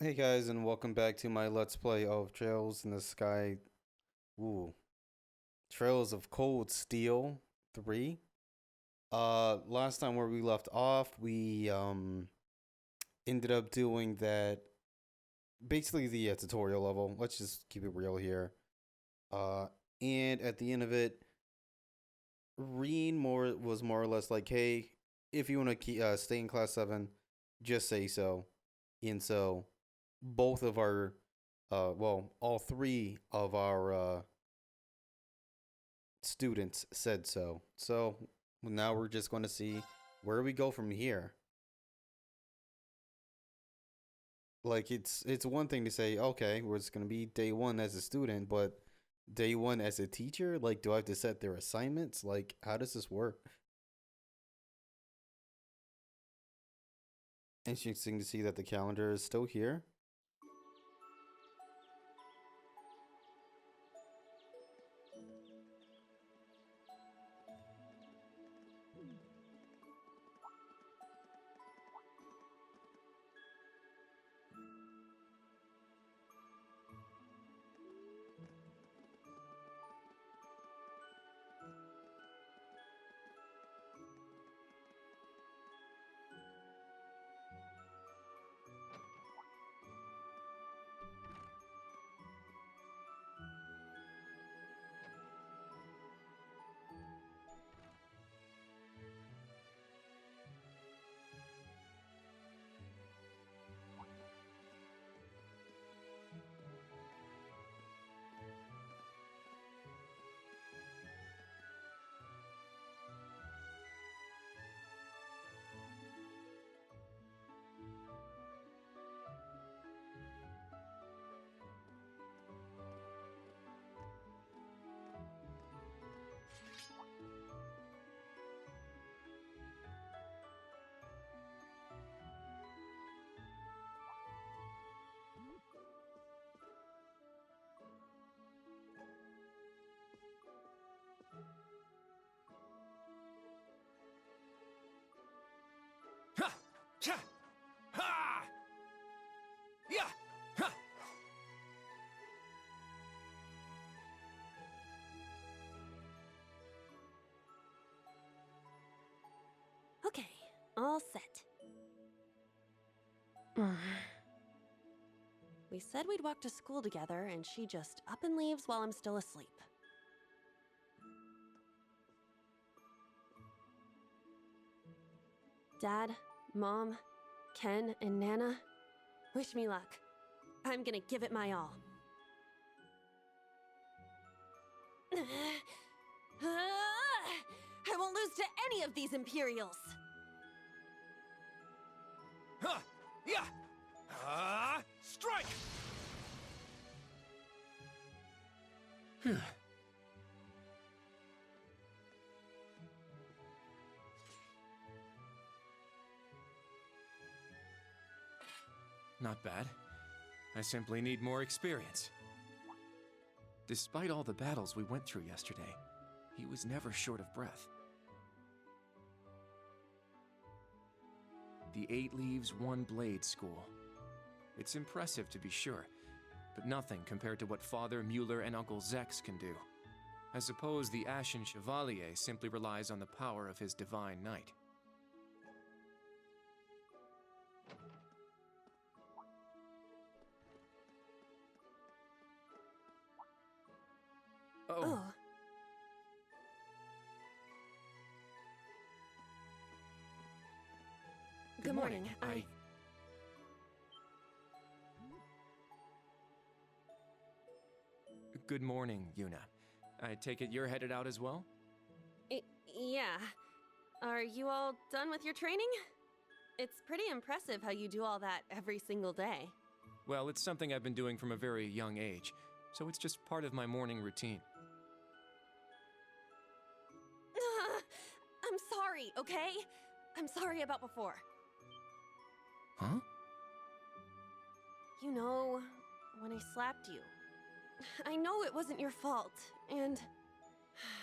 Hey guys, and welcome back to my Let's Play of Trails in the Sky. Ooh, Trails of Cold Steel 3. Last time where we left off, we ended up doing that basically the tutorial level. Let's just keep it real here. Uh, and at the end of it, Reen was more or less like, "Hey, if you want to stay in class 7, just say so." And so both of our well, all three of our students said so. So now we're just going to see where we go from here. Like it's one thing to say, okay, we're just going to be day 1 as a student, but day 1 as a teacher, like do I have to set their assignments? Like how does this work? Interesting to see that the calendar is still here. Ha! Cha! Ha! Yeah! Ha! Okay, all set. We said we'd walk to school together, and she just up and leaves while I'm still asleep. Dad, Mom, Ken, and Nana, wish me luck. I'm gonna give it my all. I won't lose to any of these Imperials! Ha! Yeah! Strike! Phew. Not bad. I simply need more experience. Despite all the battles we went through yesterday, he was never short of breath. The Eight Leaves, One Blade School. It's impressive to be sure, but nothing compared to what Father Mueller and Uncle Zex can do. I suppose the Ashen Chevalier simply relies on the power of his Divine Knight. Oh, Oh, good morning. Good morning, Yuna. I take it you're headed out as well? Yeah. Are you all done with your training? It's pretty impressive how you do all that every single day. Well, it's something I've been doing from a very young age, so it's just part of my morning routine. I'm sorry, okay? I'm sorry about before. Huh? You know, when I slapped you. I know it wasn't your fault, and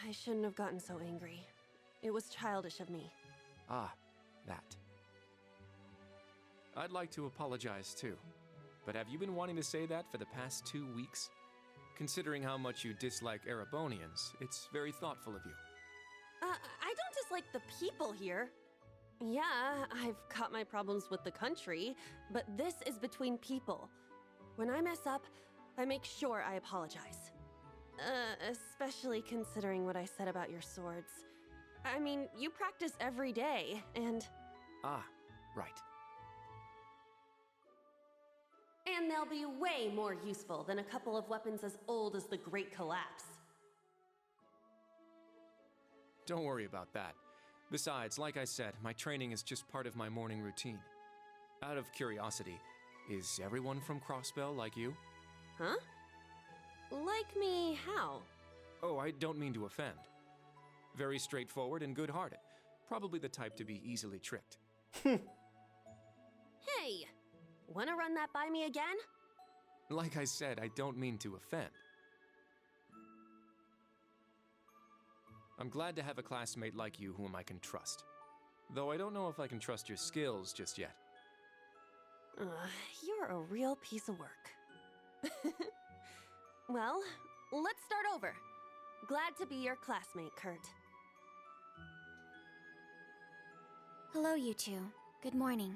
I shouldn't have gotten so angry. It was childish of me. Ah, that. I'd like to apologize too. but have you been wanting to say that for the past 2 weeks? Considering how much you dislike Erebonians, it's very thoughtful of you. I don't dislike the people here. Yeah, I've got my problems with the country, but this is between people. When I mess up, I make sure I apologize. Especially considering what I said about your swords. I mean, you practice every day, and... Ah, right. And they'll be way more useful than a couple of weapons as old as the Great Collapse. Don't worry about that. Besides, like I said, my training is just part of my morning routine. Out of curiosity, is everyone from Crossbell like you? Huh? Like me, how? Oh, I don't mean to offend. Very straightforward and good-hearted. Probably the type to be easily tricked. Hey! Wanna run that by me again? Like I said, I don't mean to offend. I'm glad to have a classmate like you whom I can trust. Though I don't know if I can trust your skills just yet. You're a real piece of work. Well, let's start over. Glad to be your classmate, Kurt. Hello, you two. Good morning.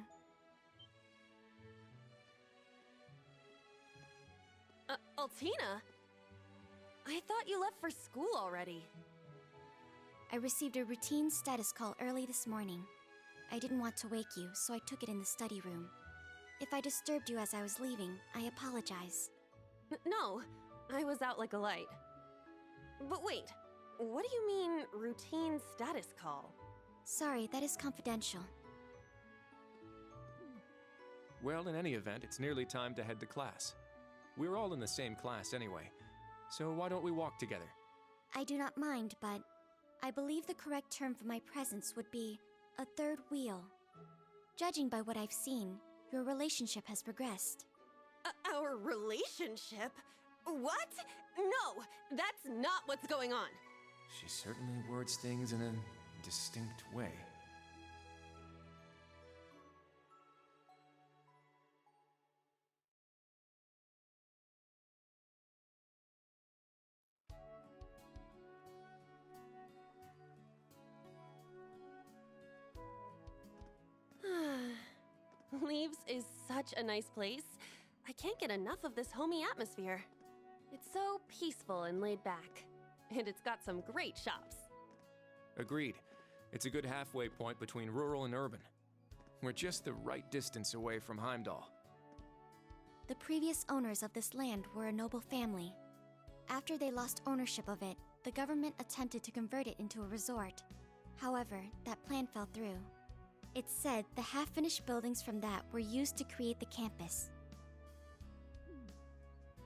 Altina? I thought you left for school already. I received a routine status call early this morning. I didn't want to wake you, so I took it in the study room. If I disturbed you as I was leaving, I apologize. No, I was out like a light. But wait, what do you mean, routine status call? Sorry, that is confidential. Well, in any event, it's nearly time to head to class. We're all in the same class anyway, so why don't we walk together? I do not mind, but I believe the correct term for my presence would be a third wheel. Judging by what I've seen, your relationship has progressed. Our relationship? What? No, that's not what's going on. She certainly words things in a distinct way. Leaves is such a nice place. I can't get enough of this homey atmosphere. It's so peaceful and laid back. And it's got some great shops. Agreed. It's a good halfway point between rural and urban. We're just the right distance away from Heimdall. The previous owners of this land were a noble family. After they lost ownership of it, the government attempted to convert it into a resort. However, that plan fell through. It's said the half-finished buildings from that were used to create the campus.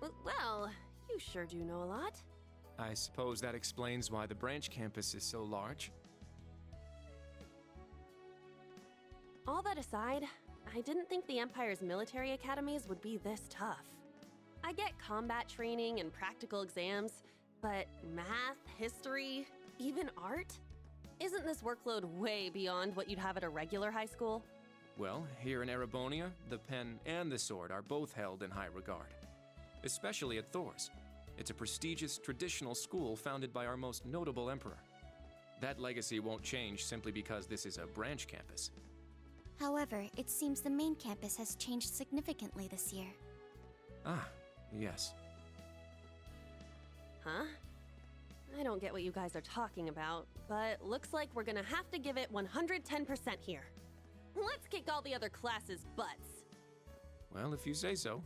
Well, you sure do know a lot. I suppose that explains why the branch campus is so large. All that aside, I didn't think the Empire's military academies would be this tough. I get combat training and practical exams, but math, history, even art? Isn't this workload way beyond what you'd have at a regular high school? Well, here in Erebonia, the pen and the sword are both held in high regard. Especially at Thor's. It's a prestigious, traditional school founded by our most notable emperor. That legacy won't change simply because this is a branch campus. However, it seems the main campus has changed significantly this year. Ah, yes. Huh? I don't get what you guys are talking about, but looks like we're gonna have to give it 110% here. Let's kick all the other classes' butts. Well, if you say so.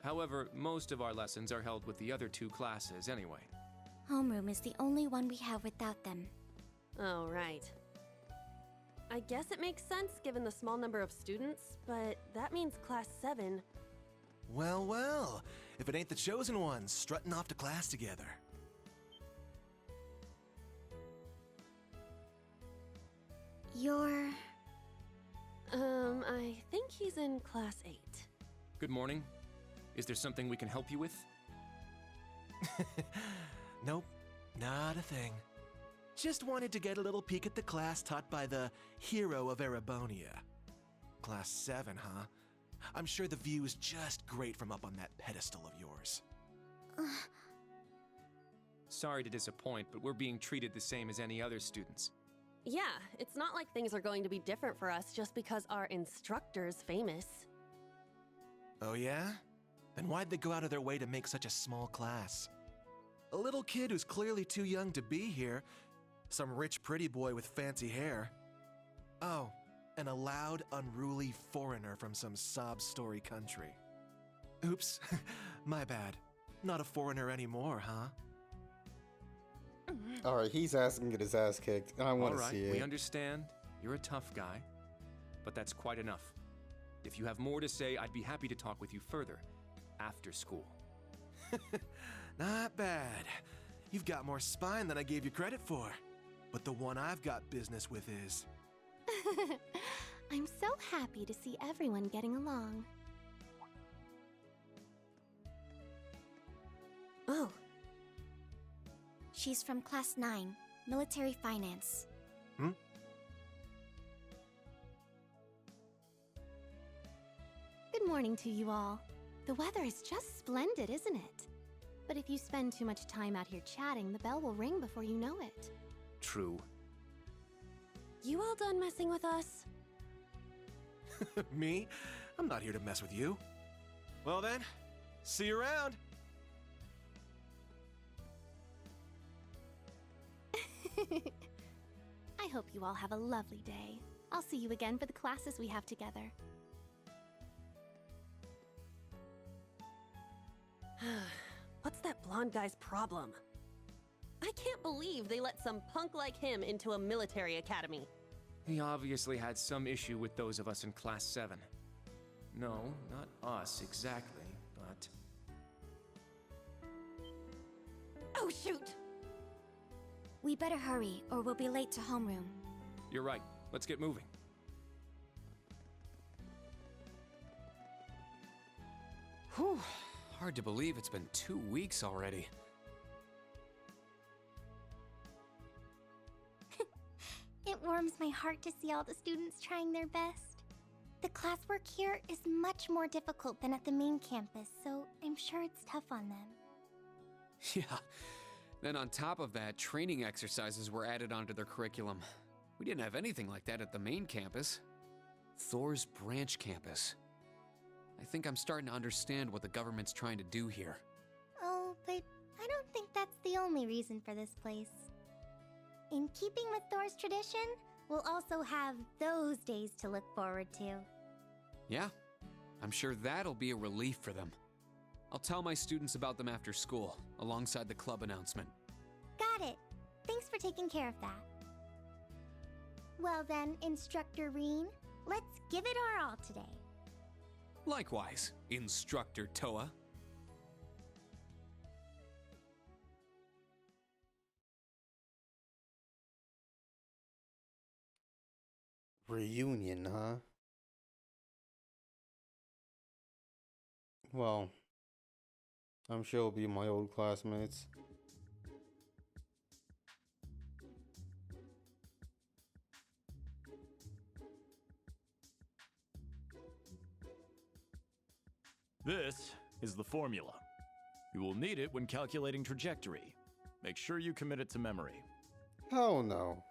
However, most of our lessons are held with the other two classes anyway. Homeroom is the only one we have without them. Oh, right. I guess it makes sense given the small number of students, but that means Class 7. Well, well, if it ain't the chosen ones strutting off to class together. You're... I think he's in Class 8. Good morning. Is there something we can help you with? Nope, not a thing. Just wanted to get a little peek at the class taught by the hero of Erebonia. Class 7, huh? I'm sure the view is just great from up on that pedestal of yours. Sorry to disappoint, but we're being treated the same as any other students. Yeah, it's not like things are going to be different for us just because our instructor's famous. Oh yeah? Then why'd they go out of their way to make such a small class? A little kid who's clearly too young to be here. Some rich pretty boy with fancy hair. Oh, and a loud, unruly foreigner from some sob story country. Oops, my bad. Not a foreigner anymore, huh? All right, he's asking to get his ass kicked, and I want All to right, see we it. understand. You're a tough guy. But that's quite enough. If you have more to say, I'd be happy to talk with you further. After school. Not bad. You've got more spine than I gave you credit for. But the one I've got business with is... I'm so happy to see everyone getting along. Oh, She's from Class 9, Military Finance. Good morning to you all. The weather is just splendid, isn't it? But if you spend too much time out here chatting, the bell will ring before you know it. True. you all done messing with us? Me? I'm not here to mess with you. Well then, see you around. I hope you all have a lovely day. I'll see you again for the classes we have together. What's that blonde guy's problem? I can't believe they let some punk like him into a military academy. He obviously had some issue with those of us in Class 7. No, not us exactly, but... Oh, shoot! We better hurry, or we'll be late to homeroom. You're right. Let's get moving. Whew. Hard to believe it's been 2 weeks already. It warms my heart to see all the students trying their best. The classwork here is much more difficult than at the main campus, so I'm sure it's tough on them. Yeah. Then on top of that, training exercises were added onto their curriculum. We didn't have anything like that at the main campus. Thor's branch campus. I think I'm starting to understand what the government's trying to do here. Oh, but I don't think that's the only reason for this place. In keeping with Thor's tradition, we'll also have those days to look forward to. Yeah, I'm sure that'll be a relief for them. I'll tell my students about them after school, alongside the club announcement. Got it. Thanks for taking care of that. Well then, Instructor Reen, let's give it our all today. Likewise, Instructor Toa. Reunion, huh? Well, I'm sure it'll be my old classmates. This is the formula. You will need it when calculating trajectory. Make sure you commit it to memory. Hell no.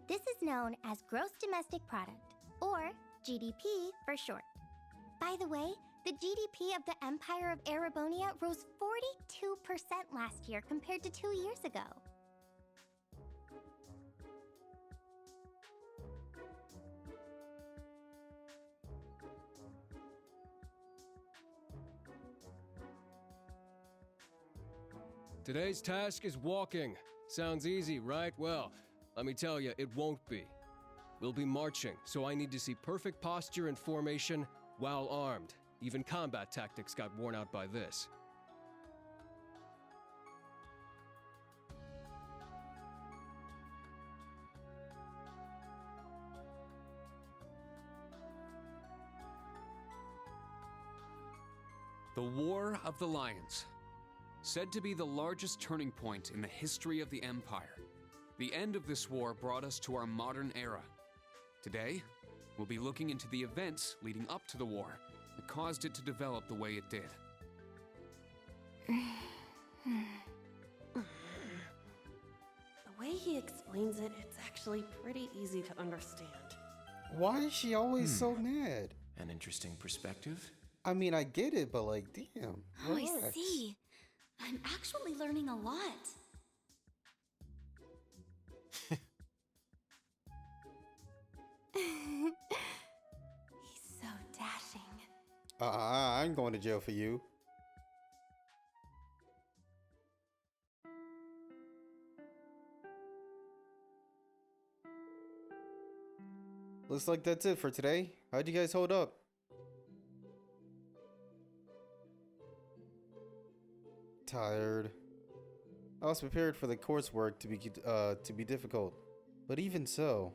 This is known as Gross Domestic Product, or GDP for short. By the way, the GDP of the Empire of Erebonia rose 42% last year compared to 2 years ago. Today's task is walking. Sounds easy, right? Well, let me tell you, it won't be. We'll be marching, so I need to see perfect posture and formation while armed. Even combat tactics got worn out by this. The War of the Lions. Said to be the largest turning point in the history of the Empire. The end of this war brought us to our modern era. Today, we'll be looking into the events leading up to the war that caused it to develop the way it did. The way he explains it, it's actually pretty easy to understand. Why is she always so mad? An interesting perspective. I mean, I get it, but like, damn. Oh, I relax. see. I'm actually learning a lot. He's so dashing. I'm going to jail for you. Looks like that's it for today. How'd you guys hold up? Tired. I was prepared for the coursework to be difficult, but even so,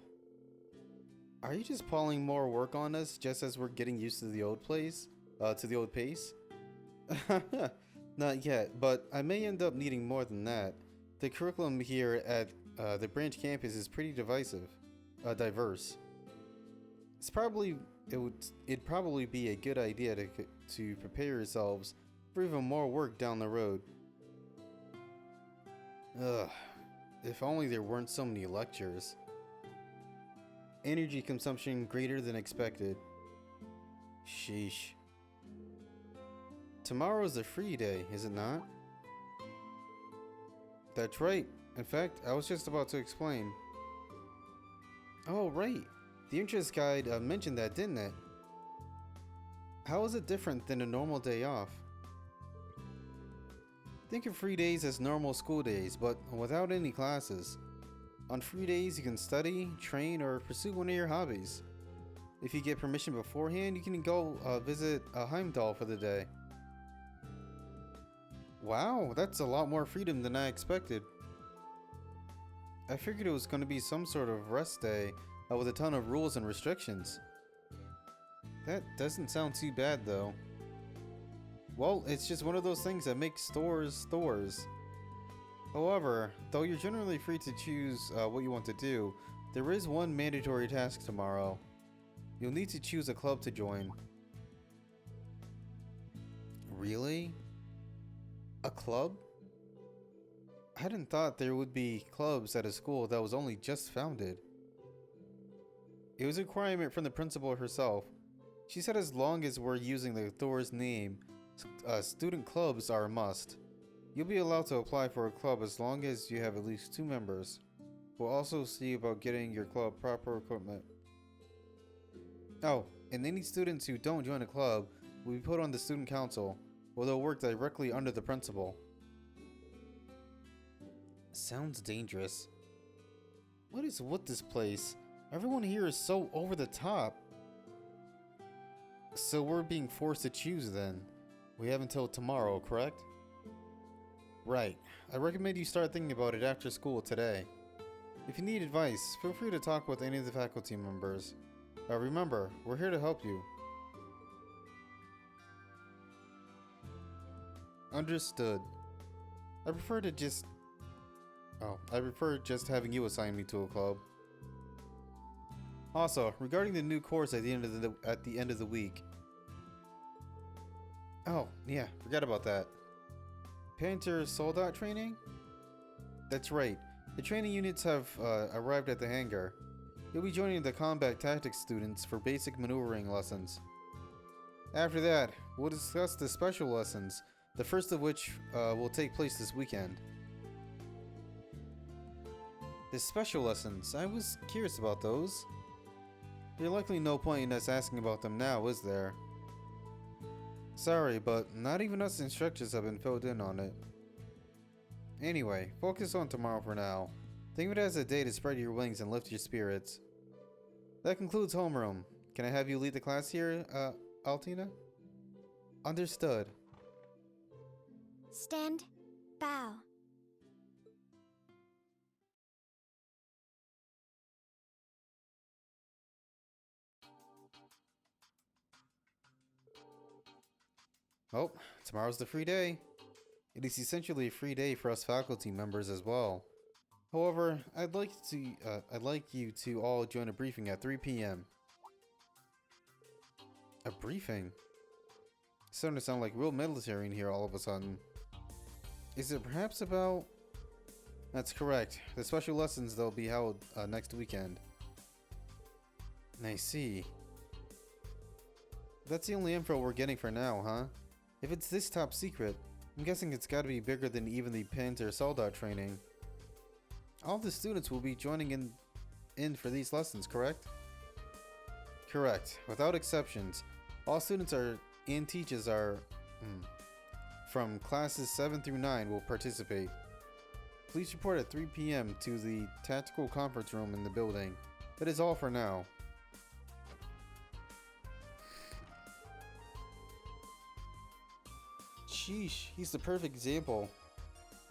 are you just piling more work on us just as we're getting used to the old place, to the old pace? Not yet, but I may end up needing more than that. The curriculum here at the branch campus is pretty diverse. It'd probably be a good idea to prepare yourselves for even more work down the road. Ugh, if only there weren't so many lectures. Energy consumption greater than expected. Sheesh. Tomorrow's a free day, is it not? That's right. In fact, I was just about to explain. Oh, right. The interest guide mentioned that, didn't it? How is it different than a normal day off? Think of free days as normal school days, but without any classes. On free days, you can study, train, or pursue one of your hobbies. If you get permission beforehand, you can go visit Heimdall for the day. Wow, that's a lot more freedom than I expected. I figured it was going to be some sort of rest day with a ton of rules and restrictions. That doesn't sound too bad though. Well, it's just one of those things that makes stores. However, though you're generally free to choose what you want to do, there is one mandatory task tomorrow. You'll need to choose a club to join. Really? A club? I hadn't thought there would be clubs at a school that was only just founded. It was a requirement from the principal herself. She said as long as we're using the Thor's name, student clubs are a must. You'll be allowed to apply for a club as long as you have at least 2 members. We'll also see about getting your club proper equipment. Oh, and any students who don't join a club will be put on the student council, where they'll work directly under the principal. Sounds dangerous. What is with this place? Everyone here is so over the top. So we're being forced to choose then. We have until tomorrow, correct? Right. I recommend you start thinking about it after school today. If you need advice, feel free to talk with any of the faculty members. Remember, we're here to help you. Understood. I prefer just having you assign me to a club. Also, regarding the new course at the end of the week. Oh, yeah, forgot about that. Panther Soldat training? That's right. The training units have arrived at the hangar. You'll be joining the combat tactics students for basic maneuvering lessons. After that, we'll discuss the special lessons, the first of which will take place this weekend. The special lessons, I was curious about those. There's likely no point in us asking about them now, is there? Sorry, but not even us instructors have been filled in on it. Anyway, focus on tomorrow for now. Think of it as a day to spread your wings and lift your spirits. That concludes homeroom. Can I have you lead the class here, Altina? Understood. Stand. Bow. Oh, tomorrow's the free day. It is essentially a free day for us faculty members as well. However, I'd like you to all join a briefing at 3 p.m. A briefing? It's starting to sound like real military in here all of a sudden. Is it perhaps about... That's correct. The special lessons they'll be held next weekend. I see. That's the only info we're getting for now, huh? If it's this top secret, I'm guessing it's gotta be bigger than even the Panzer Soldat training. All the students will be joining in for these lessons, correct? Correct. Without exceptions. All students and teachers from classes 7 through 9 will participate. Please report at 3 p.m. to the tactical conference room in the building. That is all for now. Sheesh, he's the perfect example,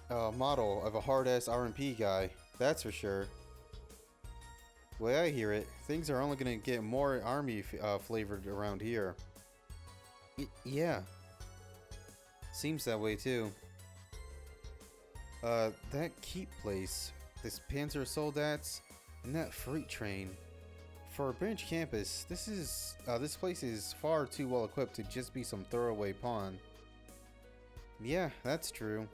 model of a hard-ass RMP guy, that's for sure. The way I hear it, things are only gonna get more army flavored around here. Yeah. Seems that way too. That keep place, this Panzer Soldats, and that freight train. For a branch campus, this place is far too well equipped to just be some throwaway pawn. Yeah, that's true.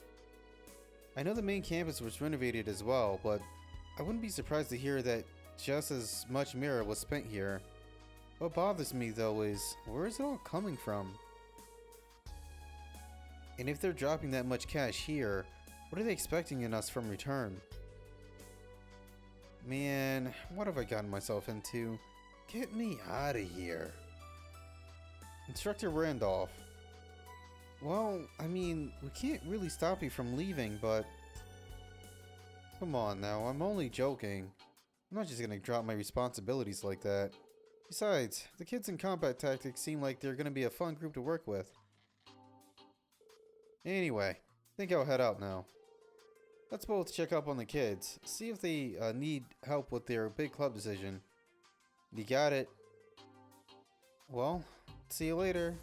I know the main campus was renovated as well, but I wouldn't be surprised to hear that just as much mirror was spent here. What bothers me though is, where is it all coming from? And if they're dropping that much cash here, what are they expecting in us from return? Man, what have I gotten myself into? Get me out of here. Instructor Randolph. Well, I mean, we can't really stop you from leaving, but... Come on now, I'm only joking. I'm not just gonna drop my responsibilities like that. Besides, the kids in combat tactics seem like they're gonna be a fun group to work with. Anyway, I think I'll head out now. Let's both check up on the kids, see if they need help with their big club decision. You got it. Well, see you later.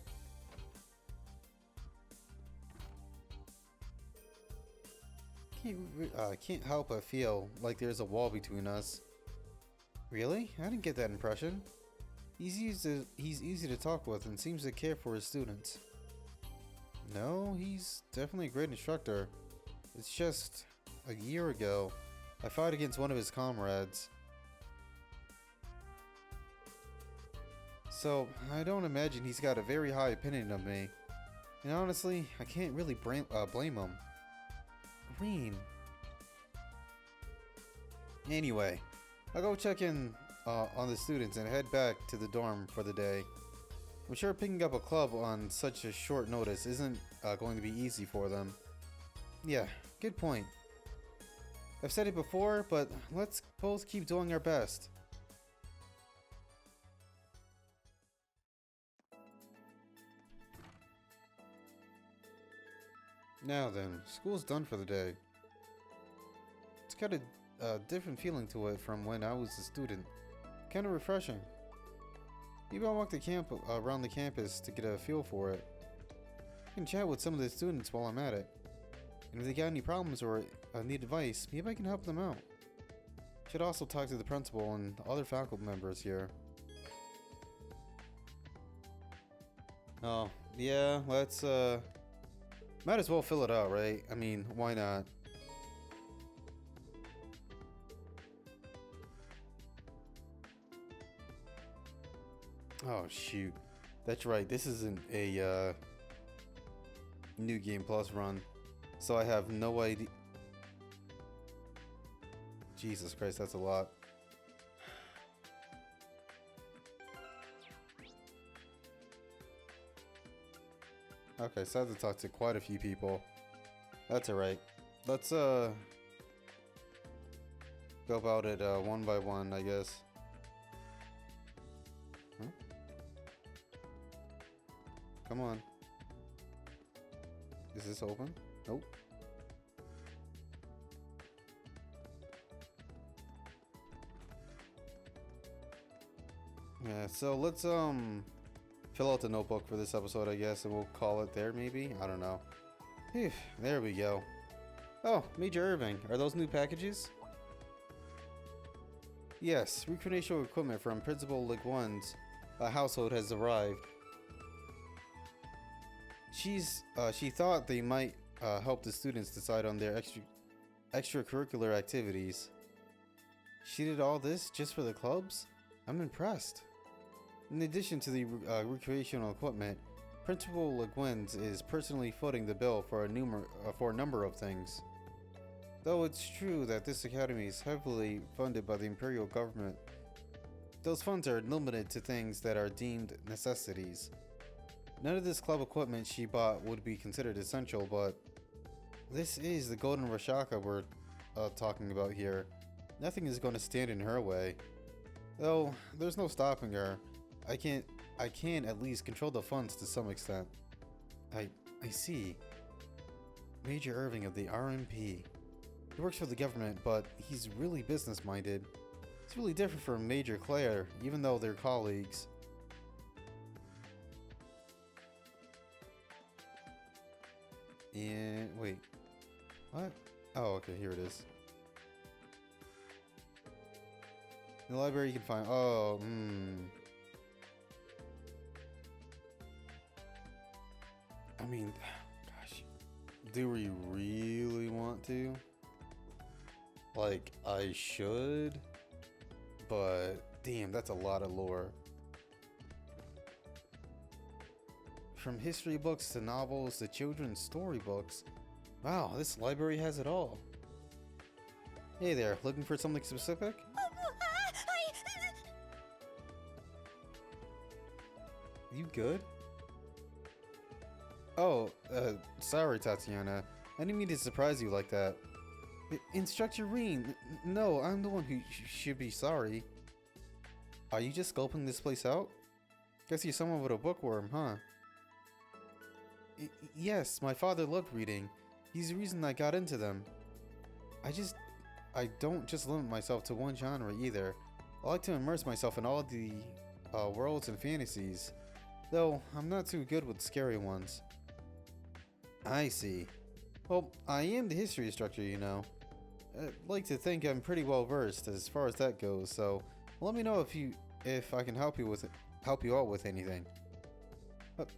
Can't help but feel like there's a wall between us. Really? I didn't get that impression. He's easy to talk with and seems to care for his students. No, he's definitely a great instructor. It's just, a year ago, I fought against one of his comrades. So, I don't imagine he's got a very high opinion of me. And honestly, I can't really blame him. Green. Anyway, I'll go check in on the students and head back to the dorm for the day. I'm sure picking up a club on such a short notice isn't going to be easy for them. Yeah, good point. I've said it before, but let's both keep doing our best. Now then, school's done for the day. It's got a different feeling to it from when I was a student. Kind of refreshing. Maybe I'll walk around the campus to get a feel for it. I can chat with some of the students while I'm at it. And if they got any problems or need advice, maybe I can help them out. Should also talk to the principal and the other faculty members here. Oh, yeah, let's might as well fill it out, right? I mean, why not? Oh shoot, that's right, this isn't a New Game Plus run, so I have no idea. Jesus Christ, that's a lot. Okay, so I have to talk to quite a few people. That's alright. Let's go about it one by one, I guess. Huh? Come on. Is this open? Nope. Yeah, so let's fill out the notebook for this episode, I guess, and we'll call it there, maybe? I don't know. Phew, there we go. Oh, Major Irving. Are those new packages? Yes, recreational equipment from Principal Leguan's household has arrived. She thought they might help the students decide on their extracurricular activities. She did all this just for the clubs? I'm impressed. In addition to the recreational equipment, Principal Leguin's is personally footing the bill for a number of things. Though it's true that this academy is heavily funded by the imperial government, those funds are limited to things that are deemed necessities. None of this club equipment she bought would be considered essential, but this is the Golden Rashaka we're talking about here. Nothing is going to stand in her way. Though, there's no stopping her. I can at least control the funds to some extent. I see. Major Irving of the RMP. He works for the government, but he's really business-minded. It's really different from Major Claire, even though they're colleagues. And wait, what? Oh, okay, here it is. In the library you can find, I mean, gosh, do we really want to? Like, I should, but damn, that's a lot of lore. From history books to novels to children's storybooks. Wow, this library has it all. Hey there, looking for something specific? You good? Oh, sorry, Tatiana. I didn't mean to surprise you like that. Instructor Rean, no, I'm the one who should be sorry. Are you just scoping this place out? Guess you're someone with a bookworm, huh? Yes, my father loved reading. He's the reason I got into them. I don't just limit myself to one genre either. I like to immerse myself in all the worlds and fantasies. Though, I'm not too good with scary ones. I see. Well, I am the history instructor, you know. I'd like to think I'm pretty well versed as far as that goes, so let me know if I can help you out with anything.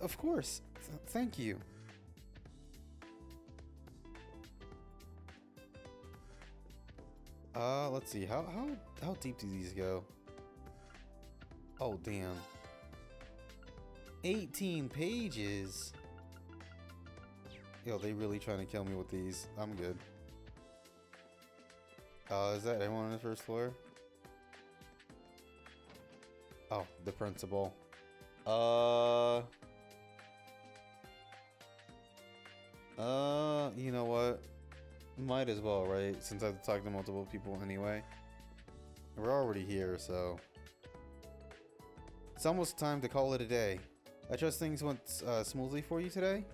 Of course. Thank you. Let's see. How deep do these go? Oh, damn. 18 pages. Yo, they really trying to kill me with these. I'm good. Is that everyone on the first floor? Oh, the principal. You know what? Might as well, right? Since I have to talk to multiple people anyway. We're already here, so. It's almost time to call it a day. I trust things went smoothly for you today?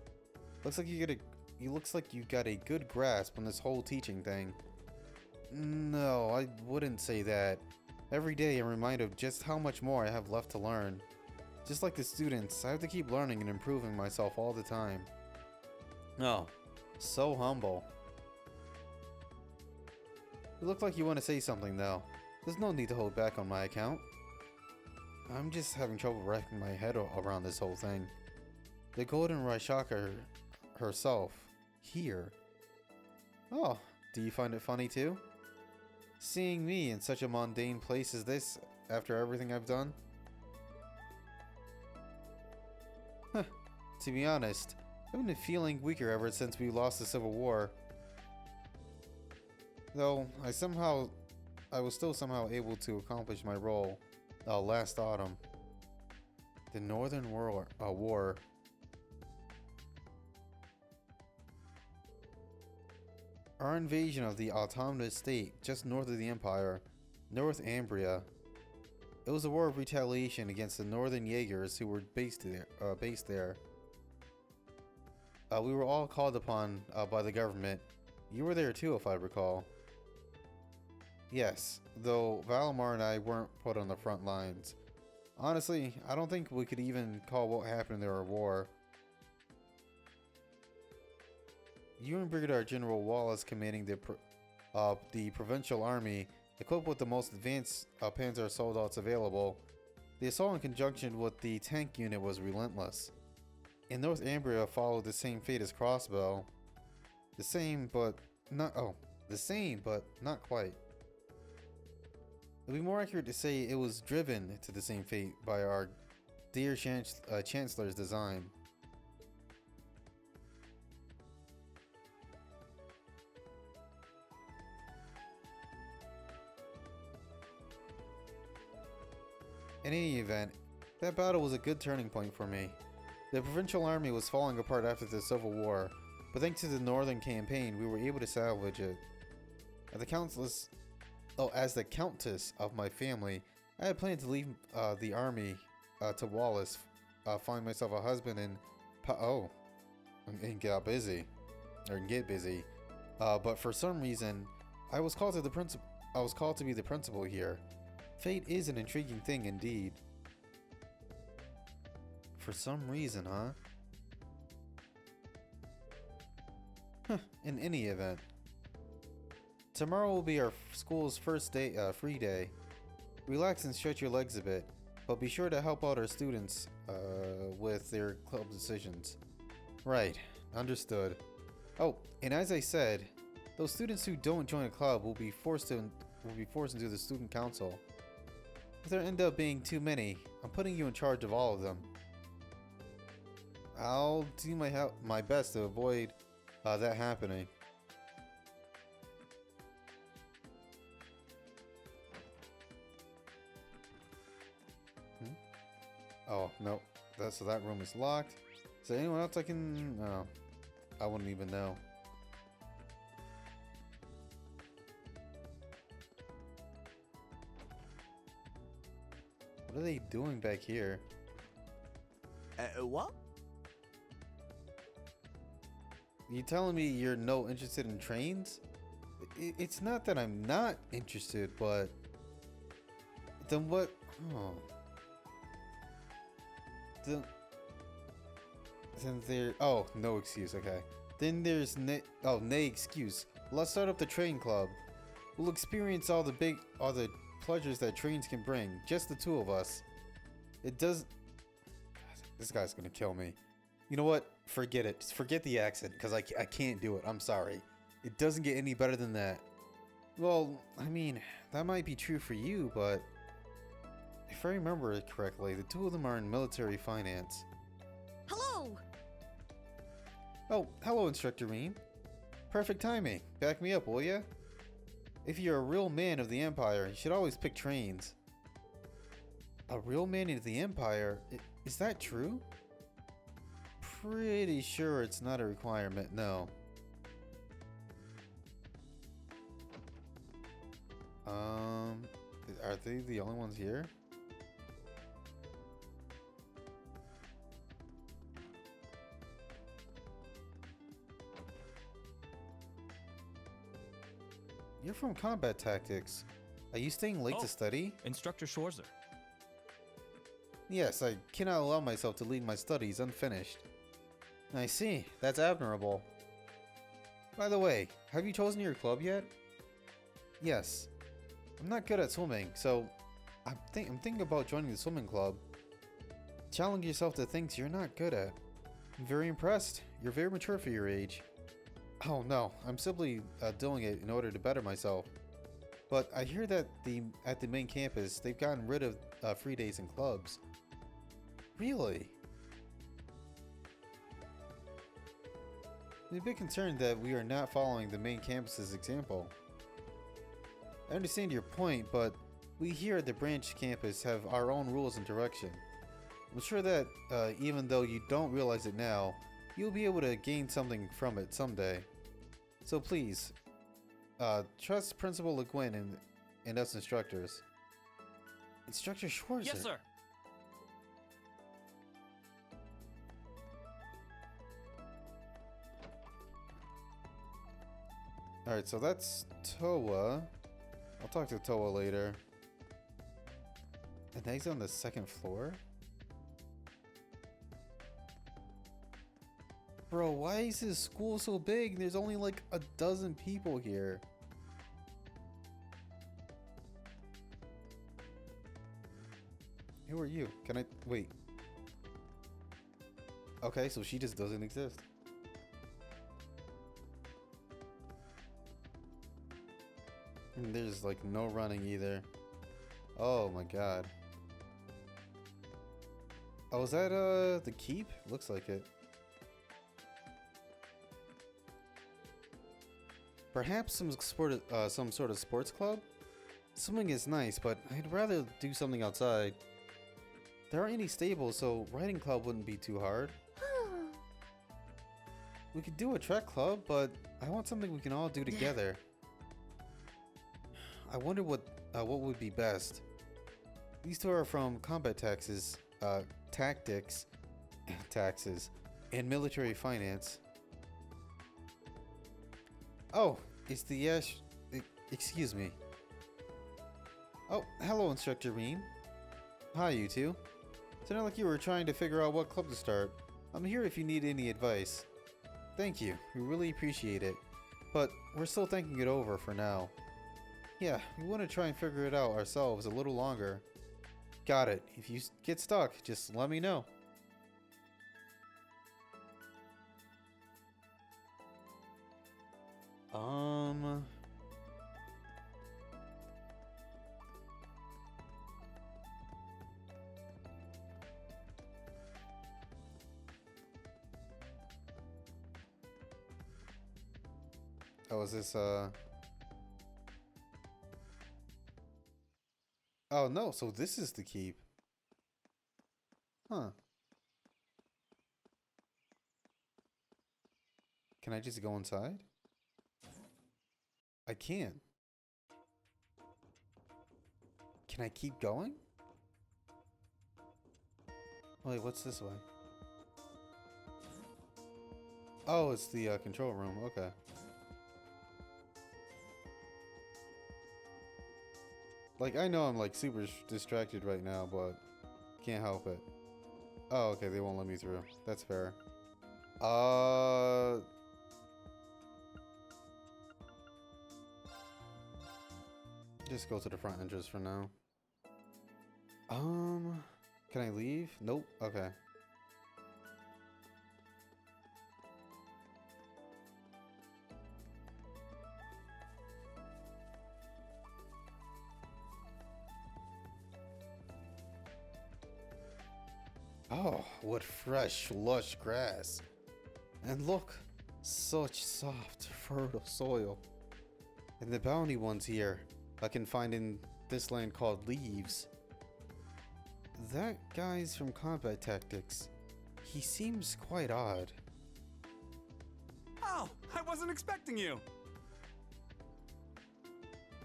Looks like you got a good grasp on this whole teaching thing. No, I wouldn't say that. Every day I'm reminded of just how much more I have left to learn. Just like the students, I have to keep learning and improving myself all the time. Oh, so humble. You look like you want to say something though. There's no need to hold back on my account. I'm just having trouble wrapping my head around this whole thing. The Golden Rashaka herself, here. Oh, do you find it funny too? Seeing me in such a mundane place as this after everything I've done? Huh, to be honest, I've been feeling weaker ever since we lost the Civil War. Though, I was still somehow able to accomplish my role last autumn. The Northern War. Our invasion of the autonomous state just north of the Empire, North Ambria. It was a war of retaliation against the Northern Jaegers who were based there. We were all called upon by the government. You were there too, if I recall. Yes, though Valimar and I weren't put on the front lines. Honestly, I don't think we could even call what happened there a war. You and Brigadier General Wallace commanding the provincial army Equipped with the most advanced Panzer soldates available, the assault in conjunction with the tank unit was relentless. In Northumbria followed the same fate as Crossbow. The same, but not quite. It would be more accurate to say it was driven to the same fate by our dear Chancellor's design. In any event, that battle was a good turning point for me. The provincial army was falling apart after the Civil War, but thanks to the Northern Campaign, we were able to salvage it. As the Countess of my family, I had planned to leave the army to Wallace, find myself a husband, and get busy. But for some reason, I was called to be the principal here. Fate is an intriguing thing indeed. For some reason, huh? In any event, tomorrow will be our school's first day, free day. Relax and stretch your legs a bit, but be sure to help out our students with their club decisions. Right, understood. Oh, and as I said, those students who don't join a club will be forced into the student council. If there end up being too many, I'm putting you in charge of all of them. I'll do my best to avoid that happening. Oh, no. So that room is locked. Is there anyone else I can... No. I wouldn't even know. What are they doing back here? What? You telling me you're no interested in trains? It's not that I'm not interested, but... Then what... Oh... Then there... Oh, no excuse, okay. Then there's nay excuse. Let's start up the train club. We'll experience all the pleasures that trains can bring. Just the two of us. It does... This guy's gonna kill me. You know what? Forget it. Just forget the accent, because I can't do it. I'm sorry. It doesn't get any better than that. Well, I mean, that might be true for you, but... If I remember it correctly, the two of them are in military finance. Hello! Oh, hello, Instructor Rean. Perfect timing. Back me up, will ya? If you're a real man of the Empire, you should always pick trains. A real man of the Empire? Is that true? Pretty sure it's not a requirement, no. Are they the only ones here? You're from Combat Tactics. Are you staying late to study? Instructor Schwarzer. Yes, I cannot allow myself to leave my studies unfinished. I see. That's admirable. By the way, have you chosen your club yet? Yes. I'm not good at swimming, so I'm thinking about joining the swimming club. Challenge yourself to things you're not good at. I'm very impressed. You're very mature for your age. Oh no, I'm simply doing it in order to better myself. But I hear that at the main campus, they've gotten rid of free days and clubs. Really? I'm a bit concerned that we are not following the main campus's example. I understand your point, but we here at the branch campus have our own rules and direction. I'm sure that even though you don't realize it now, you'll be able to gain something from it someday. So please, trust Principal Le Guin and us instructors. Instructor Schwarzer? Yes, sir. Alright, so that's Toa. I'll talk to Toa later. And he's on the second floor? Bro, why is this school so big? There's only like a dozen people here. Who are you? Can I wait? Okay, so she just doesn't exist. And there's like no running either. Oh my god. Oh, is that the keep? Looks like it. Perhaps some sort of sports club? Swimming is nice, but I'd rather do something outside. There aren't any stables, so riding club wouldn't be too hard. We could do a trek club, but I want something we can all do together. I wonder what would be best. These two are from combat taxes, tactics, taxes, and military finance. Oh, it's the excuse me. Oh, hello, Instructor Rean. Hi, you two. Sounded like you were trying to figure out what club to start. I'm here if you need any advice. Thank you, we really appreciate it. But we're still thinking it over for now. Yeah, we want to try and figure it out ourselves a little longer. Got it. If you get stuck, just let me know. Oh, is this, Oh, no, so this is the keep. Huh. Can I just go inside? I can. Can I keep going? Wait, what's this way? Oh, it's the control room. Okay. Like, I know I'm like super distracted right now, but can't help it. Oh, okay, they won't let me through. That's fair. Just go to the front entrance for now. Can I leave? Nope. Okay. Oh, what fresh, lush grass. And look, such soft, fertile soil. And the bounty ones here I can find in this land called Leaves. That guy's from combat tactics. He seems quite odd. Oh, I wasn't expecting you.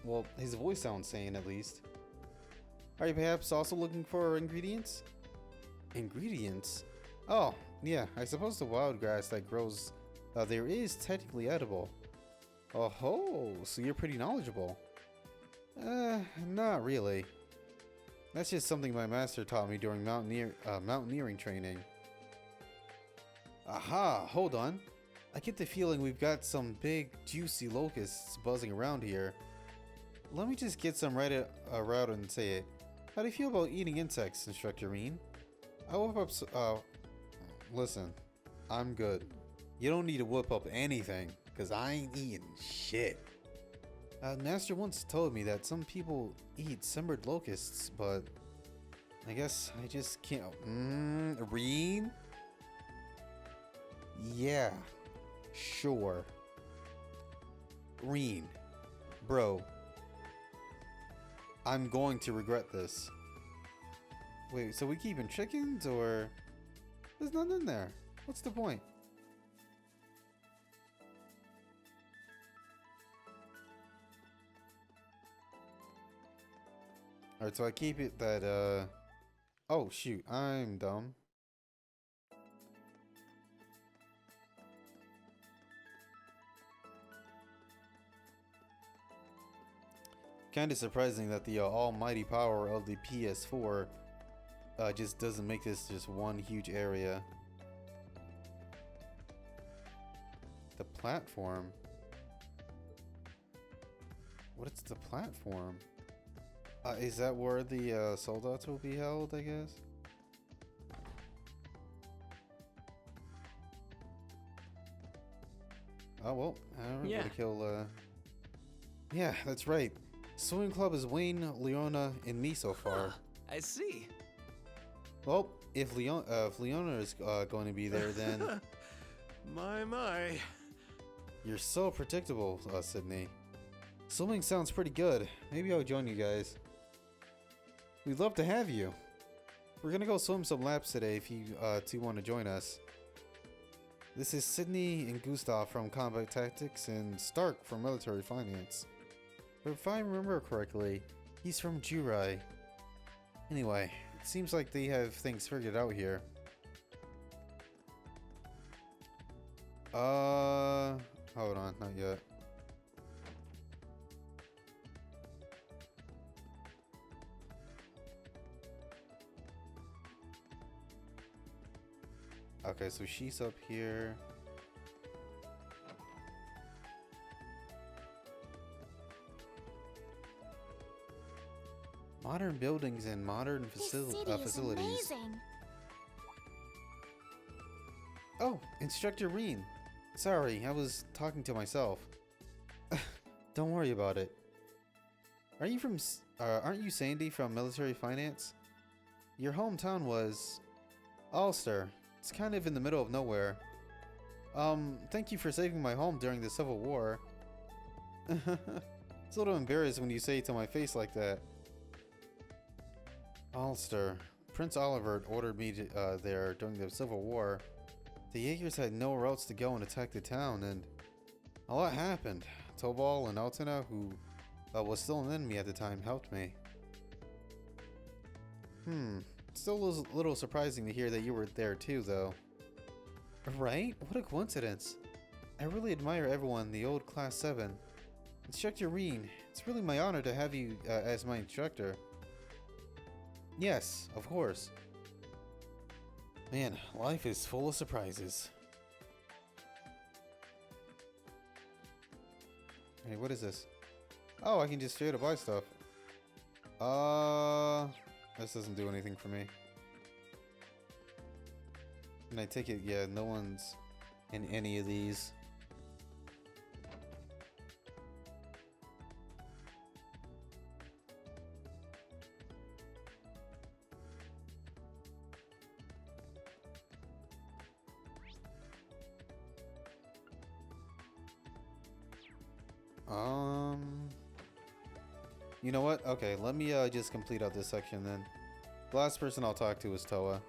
Well, his voice sounds sane at least. Are you perhaps also looking for ingredients? Ingredients? Oh, yeah, I suppose the wild grass that grows there is technically edible. Oh, so you're pretty knowledgeable. Not really. That's just something my master taught me during mountaineering training. Aha, hold on. I get the feeling we've got some big, juicy locusts buzzing around here. Let me just get some right out and say it. How do you feel about eating insects, Instructor Rean? I whip up listen, I'm good. You don't need to whip up anything, cause I ain't eating shit. Master once told me that some people eat simmered locusts, but I guess I just can't. Rean? Yeah, sure. Rean, bro, I'm going to regret this. Wait, so we keeping chickens, or there's none in there? What's the point? Alright, so I keep it that, oh shoot, I'm dumb. Kinda surprising that the almighty power of the PS4 just doesn't make this just one huge area. The platform? What is the platform? Is that where the soldats will be held, I guess? Oh, well, I don't know Yeah. to kill, Yeah, that's right. Swimming club is Wayne, Leona, and me so far. I see. Well, if Leona is going to be there, then My. you're so predictable, Sydney. Swimming sounds pretty good. Maybe I'll join you guys. We'd love to have you. We're gonna go swim some laps today if you two want to join us. This is Sydney and Gustav from Combat Tactics and Stark from Military Finance. But if I remember correctly, he's from Jurai. Anyway, it seems like they have things figured out here. Hold on, not yet. Okay, so she's up here. Modern buildings and modern This city is facilities. amazing. Oh, Instructor Reen. Sorry, I was talking to myself. Don't worry about it. Are you from? Aren't you Sandy from Military Finance? Your hometown was Ulster. It's kind of in the middle of nowhere. Thank you for saving my home during the Civil War. It's a little embarrassed when you say it to my face like that. Ulster. Prince Oliver ordered me to, there during the Civil War. The Jaegers had nowhere else to go and attack the town, and a lot happened. Tobal and Altina, who was still an enemy at the time, helped me. Still a little surprising to hear that you were there too, though. Right? What a coincidence. I really admire everyone in the old Class 7. Instructor Reen, it's really my honor to have you as my instructor. Yes, of course. Man, life is full of surprises. Hey, what is this? Oh, I can just straight up buy stuff. This doesn't do anything for me. And I take it, yeah, no one's in any of these. You know what? Okay, let me just complete out this section then. The last person I'll talk to is Toa.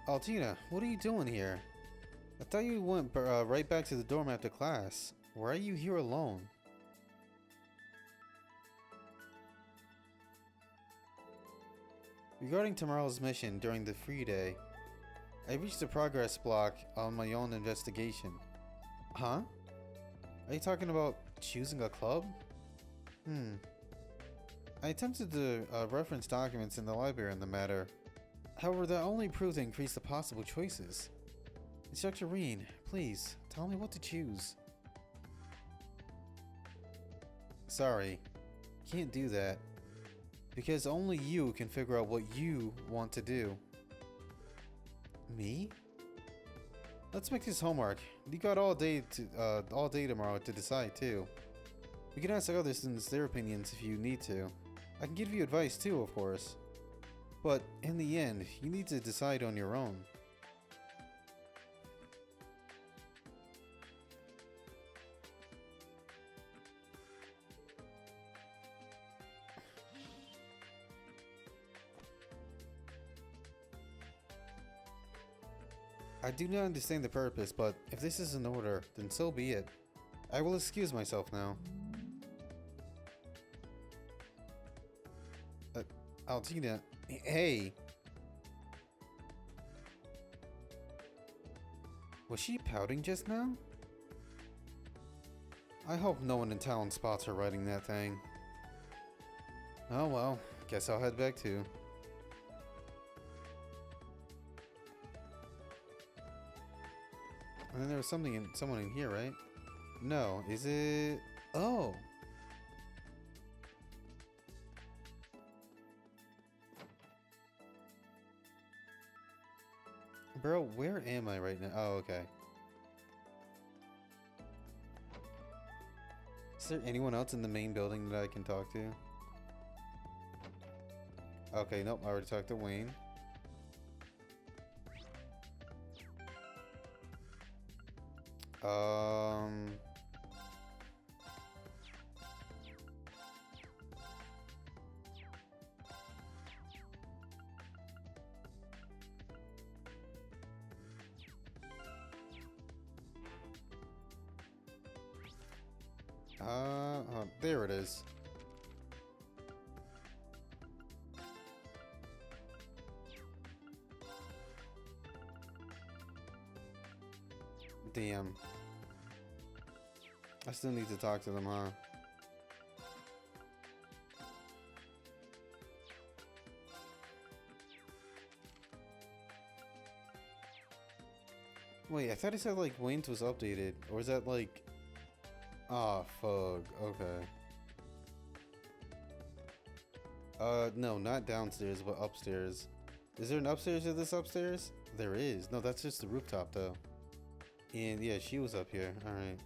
Altina, what are you doing here? I thought you went right back to the dorm after class. Why are you here alone? Regarding tomorrow's mission during the free day, I reached the progress block on my own investigation. Huh? Are you talking about choosing a club? I attempted to reference documents in the library on the matter. However, that only proved to increase the possible choices. Instructor Reen, please, tell me what to choose. Sorry, can't do that. Because only you can figure out what you want to do. Me? Let's make this homework. You got all day tomorrow to decide too. We can ask other students their opinions if you need to. I can give you advice too, of course. But in the end, you need to decide on your own. I do not understand the purpose, but if this is an order, then so be it. I will excuse myself now. Altina, hey! Was she pouting just now? I hope no one in town spots her writing that thing. Oh well, guess I'll head back too. And then there was someone in here, right? No, is it? Oh. Bro, where am I right now? Oh, okay. Is there anyone else in the main building that I can talk to? Okay, nope, I already talked to Wayne. There it is. Damn. I still need to talk to them, huh? Wait, I thought it said like Wayne's was updated. Or is that like... Ah, fuck. Okay. No, not downstairs, but upstairs. Is there an upstairs to this upstairs? There is. No, that's just the rooftop, though. And yeah, she was up here. Alright.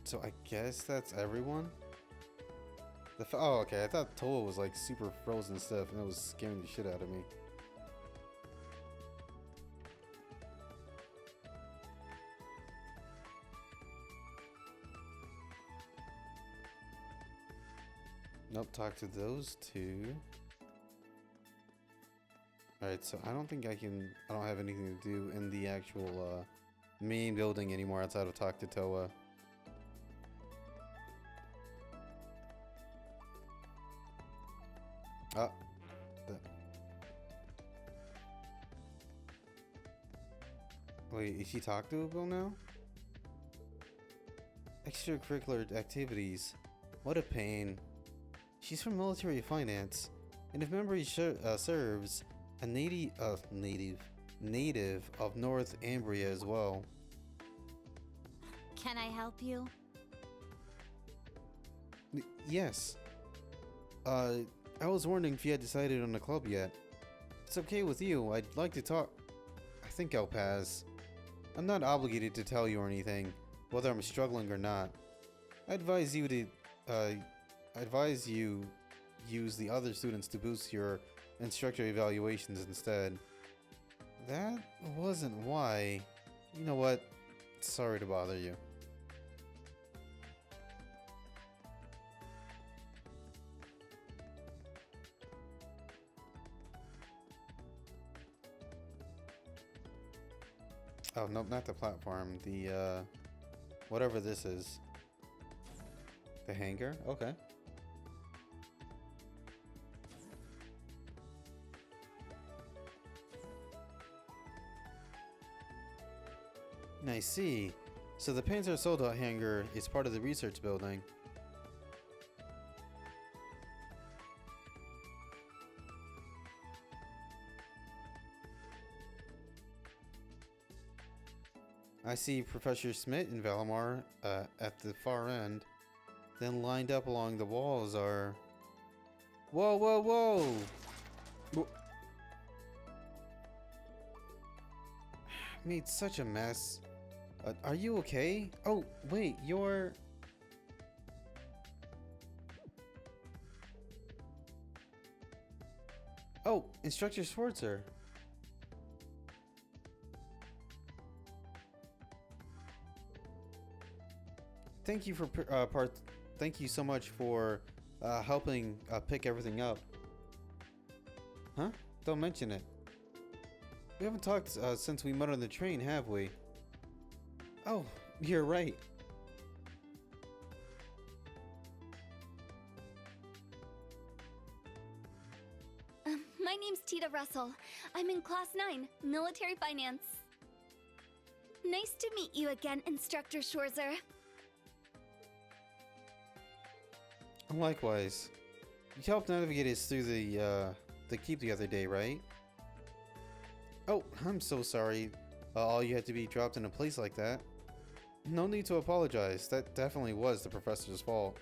So I guess that's everyone? Oh, okay. I thought Toa was like super frozen stuff, and it was scaring the shit out of me. Nope, talk to those two. Alright, so I don't have anything to do in the actual main building anymore outside of talk to Toa. Ah. Wait, is she talk to Ugo now? Extracurricular activities. What a pain. She's from military finance, and if memory serves, a native of North Ambria as well. Can I help you? Yes. I was wondering if you had decided on a club yet. It's okay with you. I'd like to talk. I think I'll pass. I'm not obligated to tell you or anything, whether I'm struggling or not. I advise you use the other students to boost your instructor evaluations instead. That wasn't why. You know what? Sorry to bother you. Oh, nope, not the platform. The, whatever this is. The hangar? Okay. I see. So the Panzer Soldat hangar is part of the research building. I see Professor Smith and Valimar at the far end. Then lined up along the walls are... Whoa, whoa, whoa! Made such a mess. Are you okay? Oh, wait, you're... Oh, Instructor Schwarzer. Thank you for thank you so much for helping pick everything up. Huh? Don't mention it. We haven't talked since we met on the train, have we? Oh, you're right. My name's Tita Russell. I'm in Class 9, Military Finance. Nice to meet you again, Instructor Schwarzer. Likewise. You helped navigate us through the the keep the other day, right? Oh, I'm so sorry. All you had to be dropped in a place like that. No need to apologize. That definitely was the professor's fault.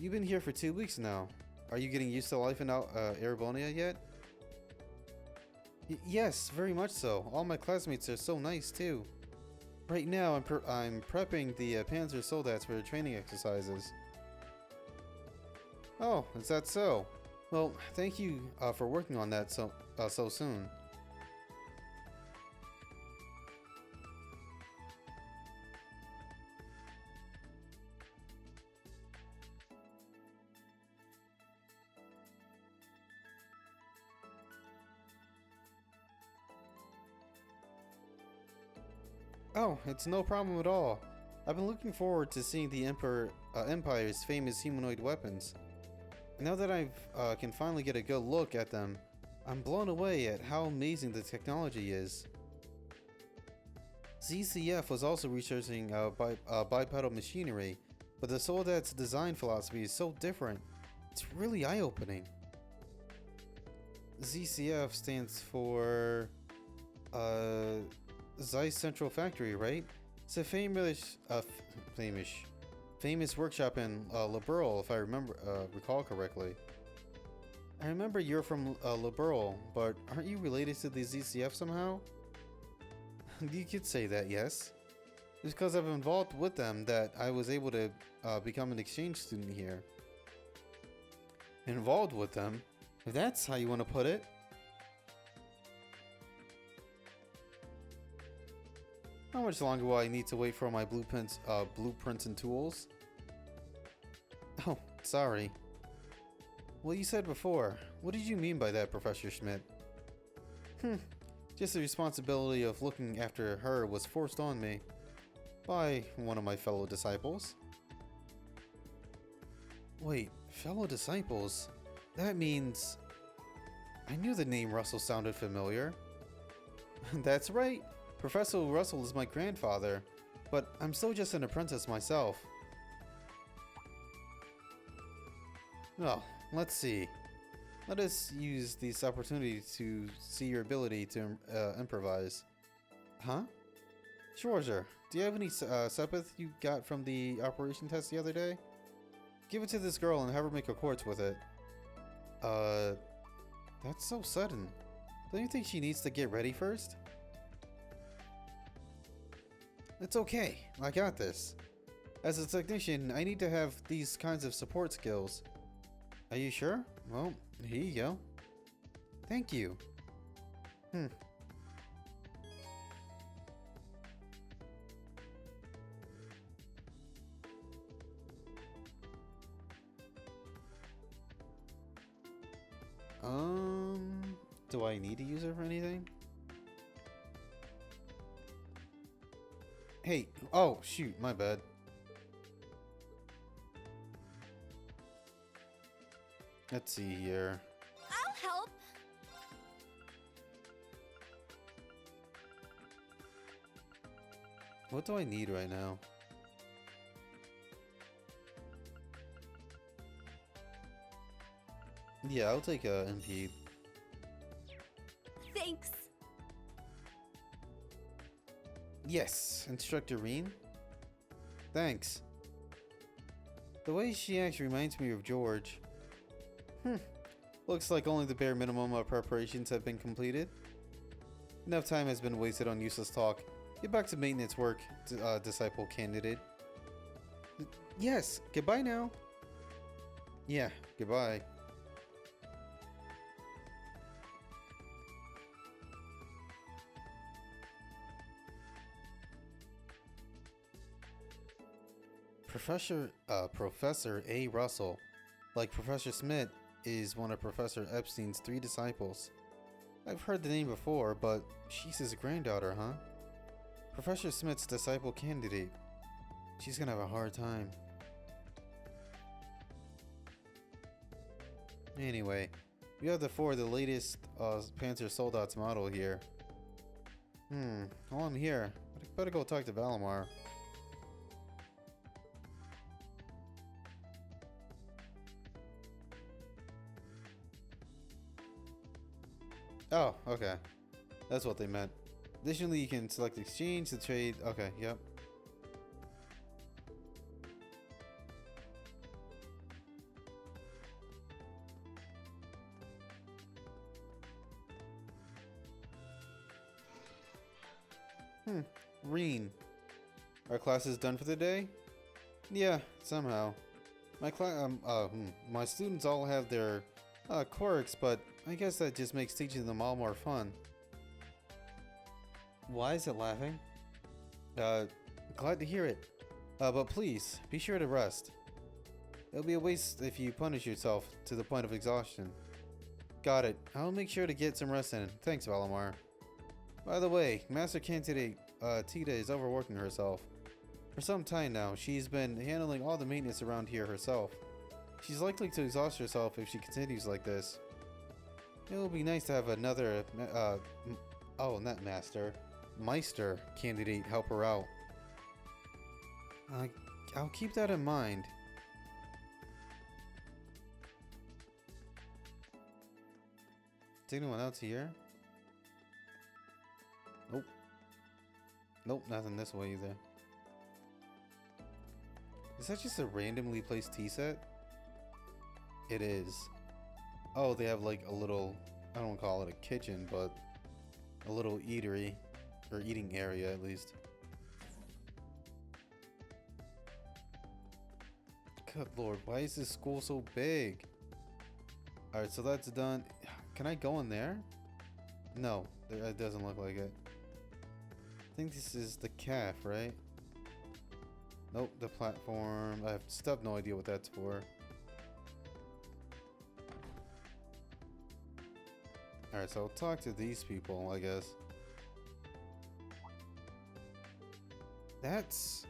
You've been here for 2 weeks now. Are you getting used to life in Erebonia yet? Yes, very much so. All my classmates are so nice too. Right now, I'm prepping the Panzer Soldats for training exercises. Oh, is that so? Well, thank you for working on that so soon. Oh, it's no problem at all. I've been looking forward to seeing the Empire's famous humanoid weapons. Now that I can finally get a good look at them, I'm blown away at how amazing the technology is. ZCF was also researching bipedal machinery, but the Soldat's design philosophy is so different. It's really eye-opening. ZCF stands for Zeiss Central Factory, right? It's a famous workshop in Liberl, if I recall correctly. I remember you're from Liberl, but aren't you related to the ZCF somehow? You could say that, yes. It's because I'm involved with them that I was able to become an exchange student here. Involved with them? If that's how you want to put it. How much longer will I need to wait for my blueprints and tools? Oh, sorry. Well, you said before. What did you mean by that, Professor Schmidt? Just the responsibility of looking after her was forced on me by one of my fellow disciples. Wait, fellow disciples? That means... I knew the name Russell sounded familiar. That's right. Professor Russell is my grandfather, but I'm still just an apprentice myself. Well, let's see. Let us use this opportunity to see your ability to improvise. Huh? Schwarzer, do you have any Sepith you got from the operation test the other day? Give it to this girl and have her make a quartz with it. That's so sudden. Don't you think she needs to get ready first? It's okay, I got this. As a technician, I need to have these kinds of support skills. Are you sure? Well, here you go. Thank you. Do I need to use her for anything? Hey, oh shoot, my bad. Let's see here. I'll help. What do I need right now? Yeah, I'll take a MP. Thanks. Yes, Instructor Reen. Thanks. The way she acts reminds me of George. Looks like only the bare minimum of preparations have been completed. Enough time has been wasted on useless talk. Get back to maintenance work, disciple candidate. Yes, goodbye now. Yeah, goodbye. Professor A. Russell, like Professor Smith, is one of Professor Epstein's 3 disciples. I've heard the name before, but she's his granddaughter, huh? Professor Smith's disciple candidate. She's gonna have a hard time. Anyway, we have the latest Panzer Soldats model here. While I'm here, I better go talk to Valimar. Oh, okay. That's what they meant. Additionally, you can select exchange to trade. Okay, yep. Reen. Our class is done for the day? Yeah, somehow. My students all have their quirks, but I guess that just makes teaching them all more fun. Why is it laughing? Glad to hear it. But please, be sure to rest. It'll be a waste if you punish yourself to the point of exhaustion. Got it. I'll make sure to get some rest in. Thanks, Valimar. By the way, Master Candidate Tita is overworking herself. For some time now, she's been handling all the maintenance around here herself. She's likely to exhaust herself if she continues like this. It will be nice to have another, not Master, Meister candidate help her out. I'll keep that in mind. Is anyone else here? Nope. Nope, nothing this way either. Is that just a randomly placed tea set? It is. Oh, they have like a little, I don't call it a kitchen, but a little eatery, or eating area at least. Good lord, why is this school so big? Alright, so that's done. Can I go in there? No, it doesn't look like it. I think this is the calf, right? Nope, the platform. I still have no idea what that's for. Alright, so I'll talk to these people, I guess. That's...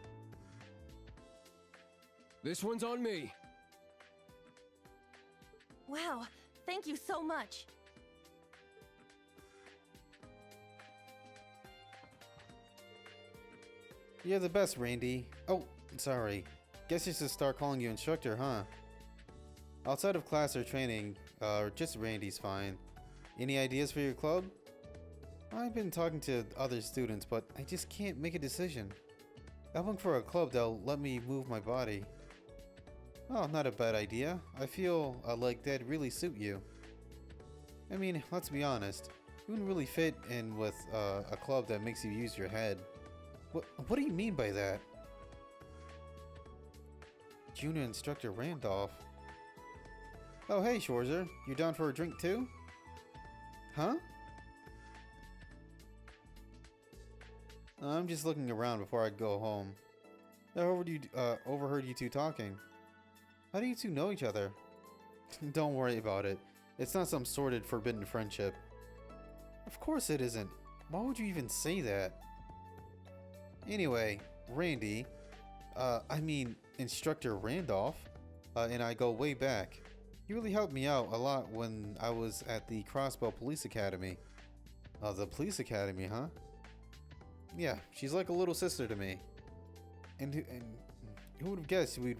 This one's on me. Wow, thank you so much. You're the best, Randy. Oh, sorry. Guess you should start calling you instructor, huh? Outside of class or training, just Randy's fine. Any ideas for your club? I've been talking to other students, but I just can't make a decision. I'm looking for a club that'll let me move my body. Oh, not a bad idea. I feel like that'd really suit you. I mean, let's be honest. You wouldn't really fit in with a club that makes you use your head. What do you mean by that? Junior Instructor Randolph. Oh, hey, Schwarzer. You down for a drink too? Huh? I'm just looking around before I go home. I overheard you two talking. How do you two know each other? Don't worry about it. It's not some sordid, forbidden friendship. Of course it isn't. Why would you even say that? Anyway, Randy, Instructor Randolph, and I go way back. You really helped me out a lot when I was at the Crossbow Police Academy. The Police Academy, huh? Yeah, she's like a little sister to me. And who would have guessed we'd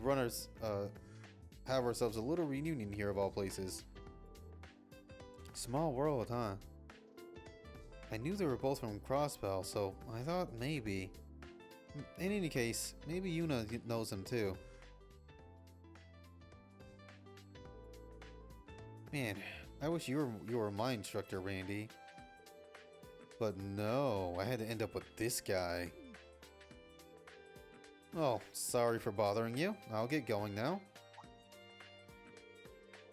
have ourselves a little reunion here of all places? Small world, huh? I knew they were both from Crossbow, so I thought maybe. In any case, maybe Yuna knows him too. Man, I wish you were my instructor, Randy. But no, I had to end up with this guy. Oh, sorry for bothering you. I'll get going now.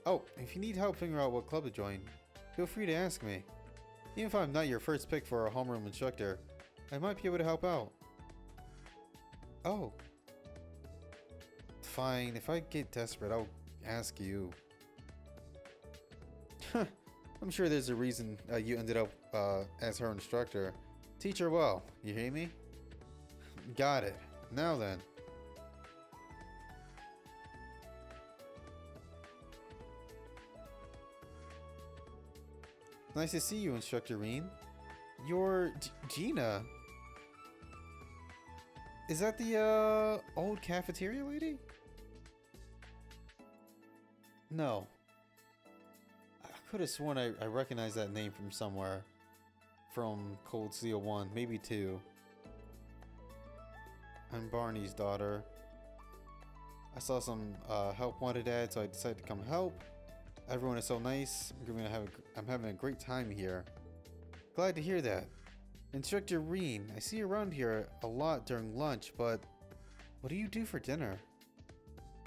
Oh, if you need help figuring out what club to join, feel free to ask me. Even if I'm not your first pick for a homeroom instructor, I might be able to help out. Oh. Fine, if I get desperate, I'll ask you. I'm sure there's a reason you ended up as her instructor. Teach her well, you hear me? Got it. Now then. Nice to see you, Instructor Reen. You're Gina. Is that the old cafeteria lady? No. could have sworn I recognized that name from somewhere. From Cold Steel 1, maybe 2. I'm Barney's daughter. I saw some help wanted ads, so I decided to come help. Everyone is so nice. I'm having a great time here. Glad to hear that. Instructor Reen, I see you around here a lot during lunch, but what do you do for dinner?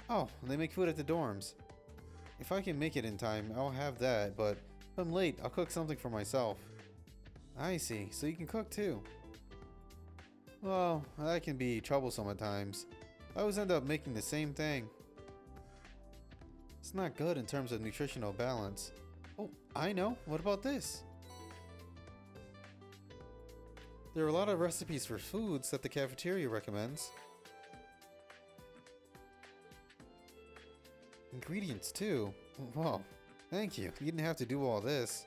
Oh, they make food at the dorms. If I can make it in time, I'll have that, but if I'm late, I'll cook something for myself. I see, so you can cook too. Well, that can be troublesome at times. I always end up making the same thing. It's not good in terms of nutritional balance. Oh, I know. What about this? There are a lot of recipes for foods that the cafeteria recommends. Ingredients too. Wow, thank you. You didn't have to do all this.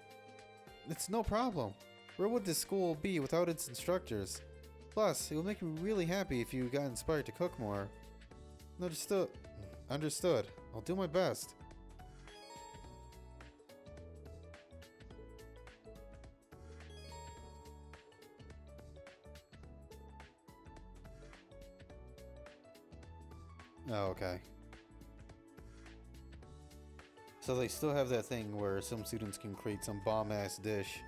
It's no problem. Where would this school be without its instructors? Plus, it would make me really happy if you got inspired to cook more. Understood. Understood. I'll do my best. Oh, okay. So they still have that thing where some students can create some bomb-ass dish.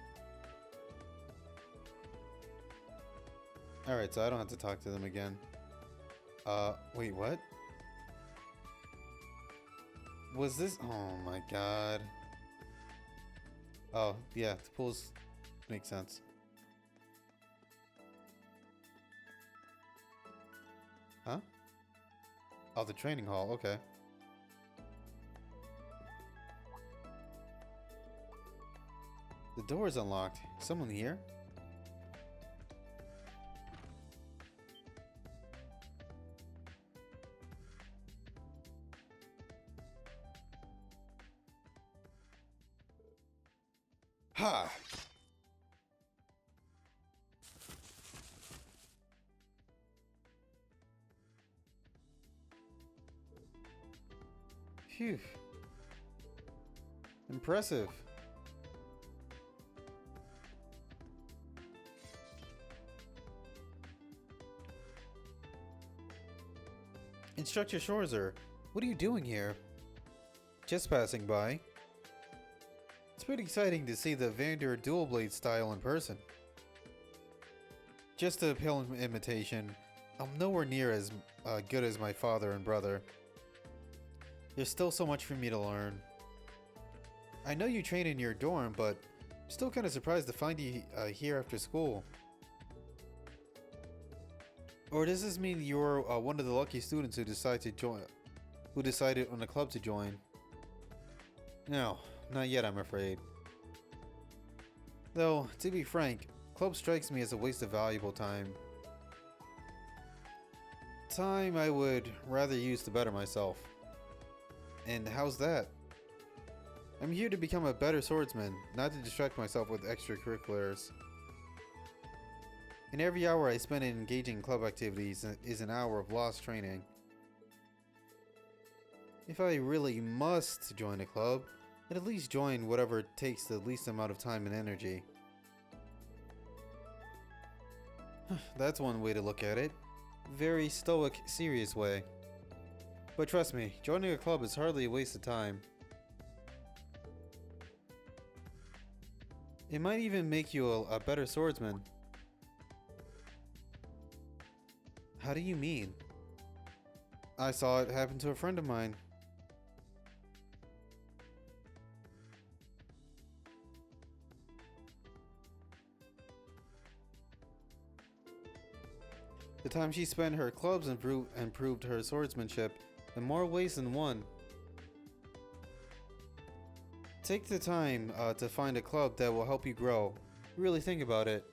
Alright, so I don't have to talk to them again. Wait, what? Was this? Oh my god. Oh, yeah, the pools make sense. Huh? Oh, the training hall, okay. The door is unlocked. Someone here? Ha! Phew. Impressive. Instructor Schwarzer, what are you doing here? Just passing by. It's pretty exciting to see the Vander dual blade style in person. Just a pale imitation, I'm nowhere near as good as my father and brother. There's still so much for me to learn. I know you train in your dorm, but I'm still kind of surprised to find you here after school. Or does this mean you're one of the lucky students who decided on a club to join? No, not yet, I'm afraid. Though, to be frank, club strikes me as a waste of valuable time. Time I would rather use to better myself. And how's that? I'm here to become a better swordsman, not to distract myself with extracurriculars. And every hour I spend in engaging in club activities is an hour of lost training. If I really must join a club, I'd at least join whatever takes the least amount of time and energy. That's one way to look at it. Very stoic, serious way. But trust me, joining a club is hardly a waste of time. It might even make you a better swordsman. How do you mean? I saw it happen to a friend of mine. The time she spent in her clubs improved her swordsmanship in more ways than one. Take the time to find a club that will help you grow. Really think about it.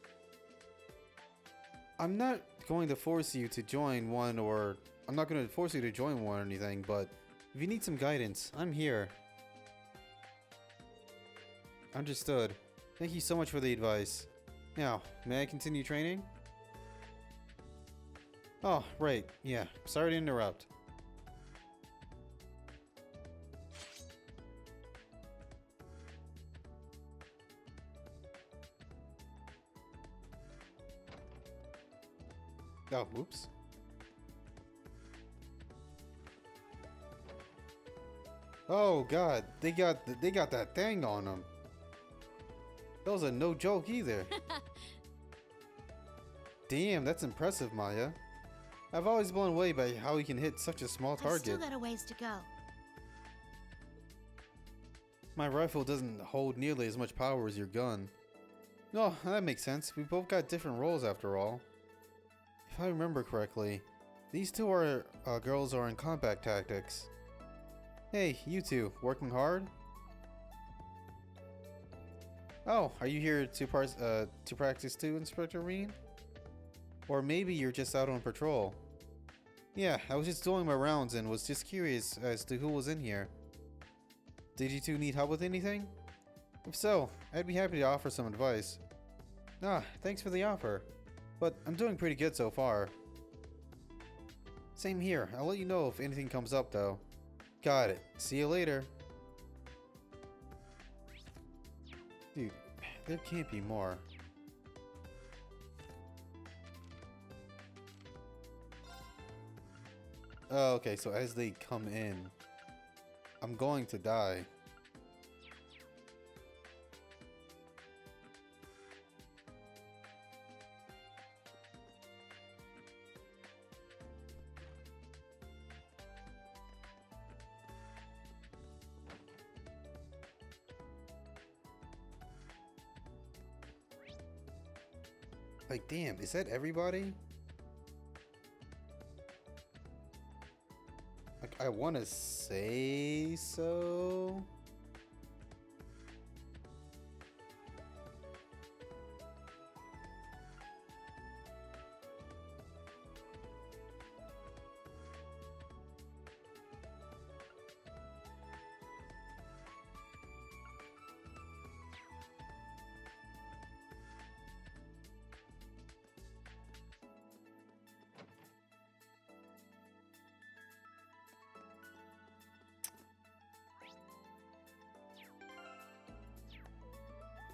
I'm not going to force you to join one, or I'm not going to force you to join one or anything, but if you need some guidance, I'm here. Understood. Thank you so much for the advice. Now, may I continue training? Oh, right. Yeah. Sorry to interrupt. Oh, oops. Oh god, they got that thing on them. Those are no joke either. Damn, that's impressive, Maya. I've always blown away by how you can hit such a small I've target. still got a ways to go. My rifle doesn't hold nearly as much power as your gun. No, that makes sense. We both got different roles after all. If I remember correctly, these two girls are in combat tactics. Hey, you two, working hard? Oh, are you here to practice too, Inspector Reen? Or maybe you're just out on patrol. Yeah, I was just doing my rounds and was just curious as to who was in here. Did you two need help with anything? If so, I'd be happy to offer some advice. Ah, thanks for the offer. But I'm doing pretty good so far. Same here. I'll let you know if anything comes up though. Got it. See you later. Dude, there can't be more. Oh, okay, so as they come in, I'm going to die. Like, damn, is that everybody? Like, I want to say so.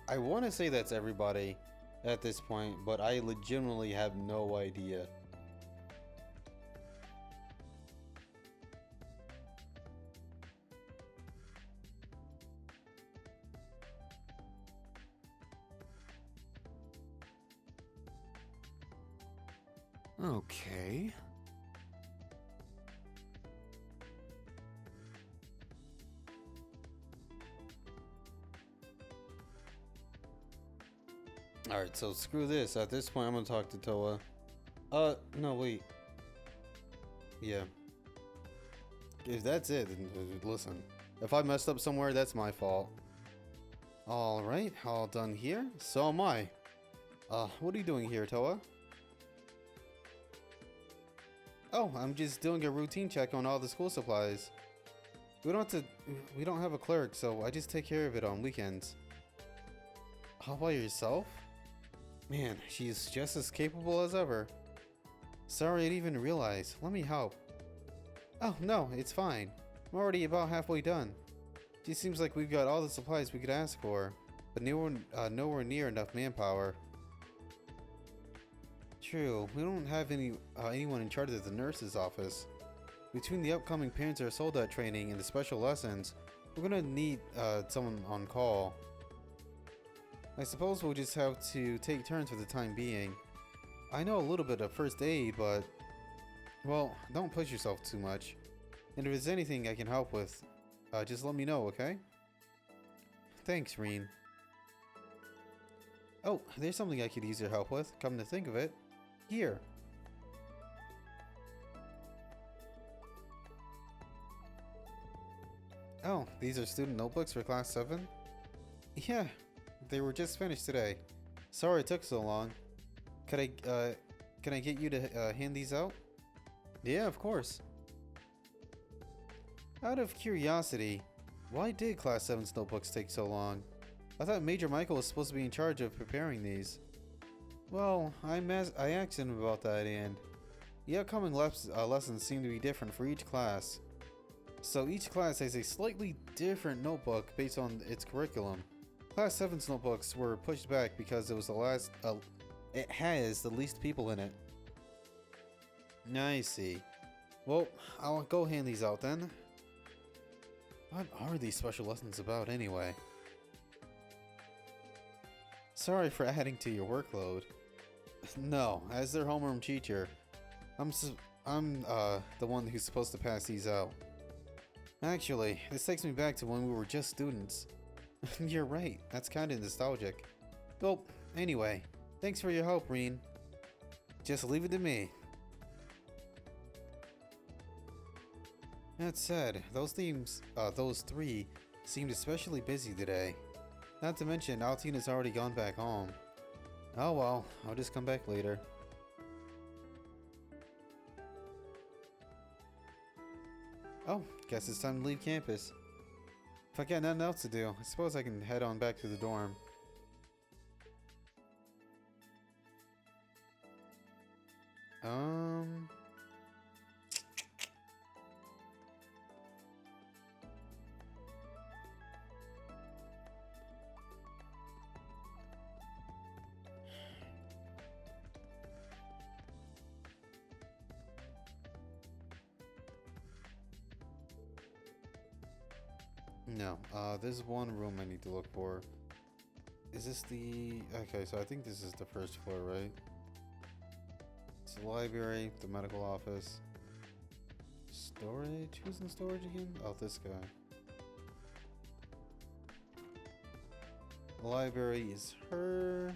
I want to say that's everybody at this point, but I legitimately have no idea. Okay. Alright, so screw this. At this point, I'm gonna talk to Toa. No, wait. Yeah. If that's it, then listen. If I messed up somewhere, that's my fault. Alright, all done here. So am I. What are you doing here, Toa? Oh, I'm just doing a routine check on all the school supplies. We don't have a clerk, so I just take care of it on weekends. All by yourself? Man, she's just as capable as ever. Sorry I didn't even realize. Let me help. Oh, no, it's fine. I'm already about halfway done. It seems like we've got all the supplies we could ask for, but nowhere near enough manpower. True, we don't have anyone in charge of the nurse's office. Between the upcoming Panzer Soldat training and the special lessons, we're gonna need someone on call. I suppose we'll just have to take turns for the time being. I know a little bit of first aid, but... well, don't push yourself too much. And if there's anything I can help with, just let me know, okay? Thanks, Reen. Oh, there's something I could use your help with, come to think of it. Here. Oh, these are student notebooks for class 7? Yeah, they were just finished today. Sorry it took so long. Can I get you to hand these out? Yeah, of course. Out of curiosity, why did class 7's notebooks take so long? I thought Major Michael was supposed to be in charge of preparing these. Well, I asked him about that, and the upcoming lessons seem to be different for each class. So each class has a slightly different notebook based on its curriculum. Class 7's notebooks were pushed back because it was it has the least people in it. I see. Well, I'll go hand these out then. What are these special lessons about anyway? Sorry for adding to your workload. No, as their homeroom teacher, I'm the one who's supposed to pass these out. Actually, this takes me back to when we were just students. You're right, that's kinda nostalgic. Well, anyway, thanks for your help, Reen. Just leave it to me. That said, those three seemed especially busy today. Not to mention, Altina's already gone back home. Oh well, I'll just come back later. Oh, guess it's time to leave campus. If I got nothing else to do, I suppose I can head on back to the dorm. No, there's one room I need to look for. Is this the... Okay, so I think this is the first floor, right? It's the library, the medical office. Storage? Who's in storage again? Oh, this guy. The library is her.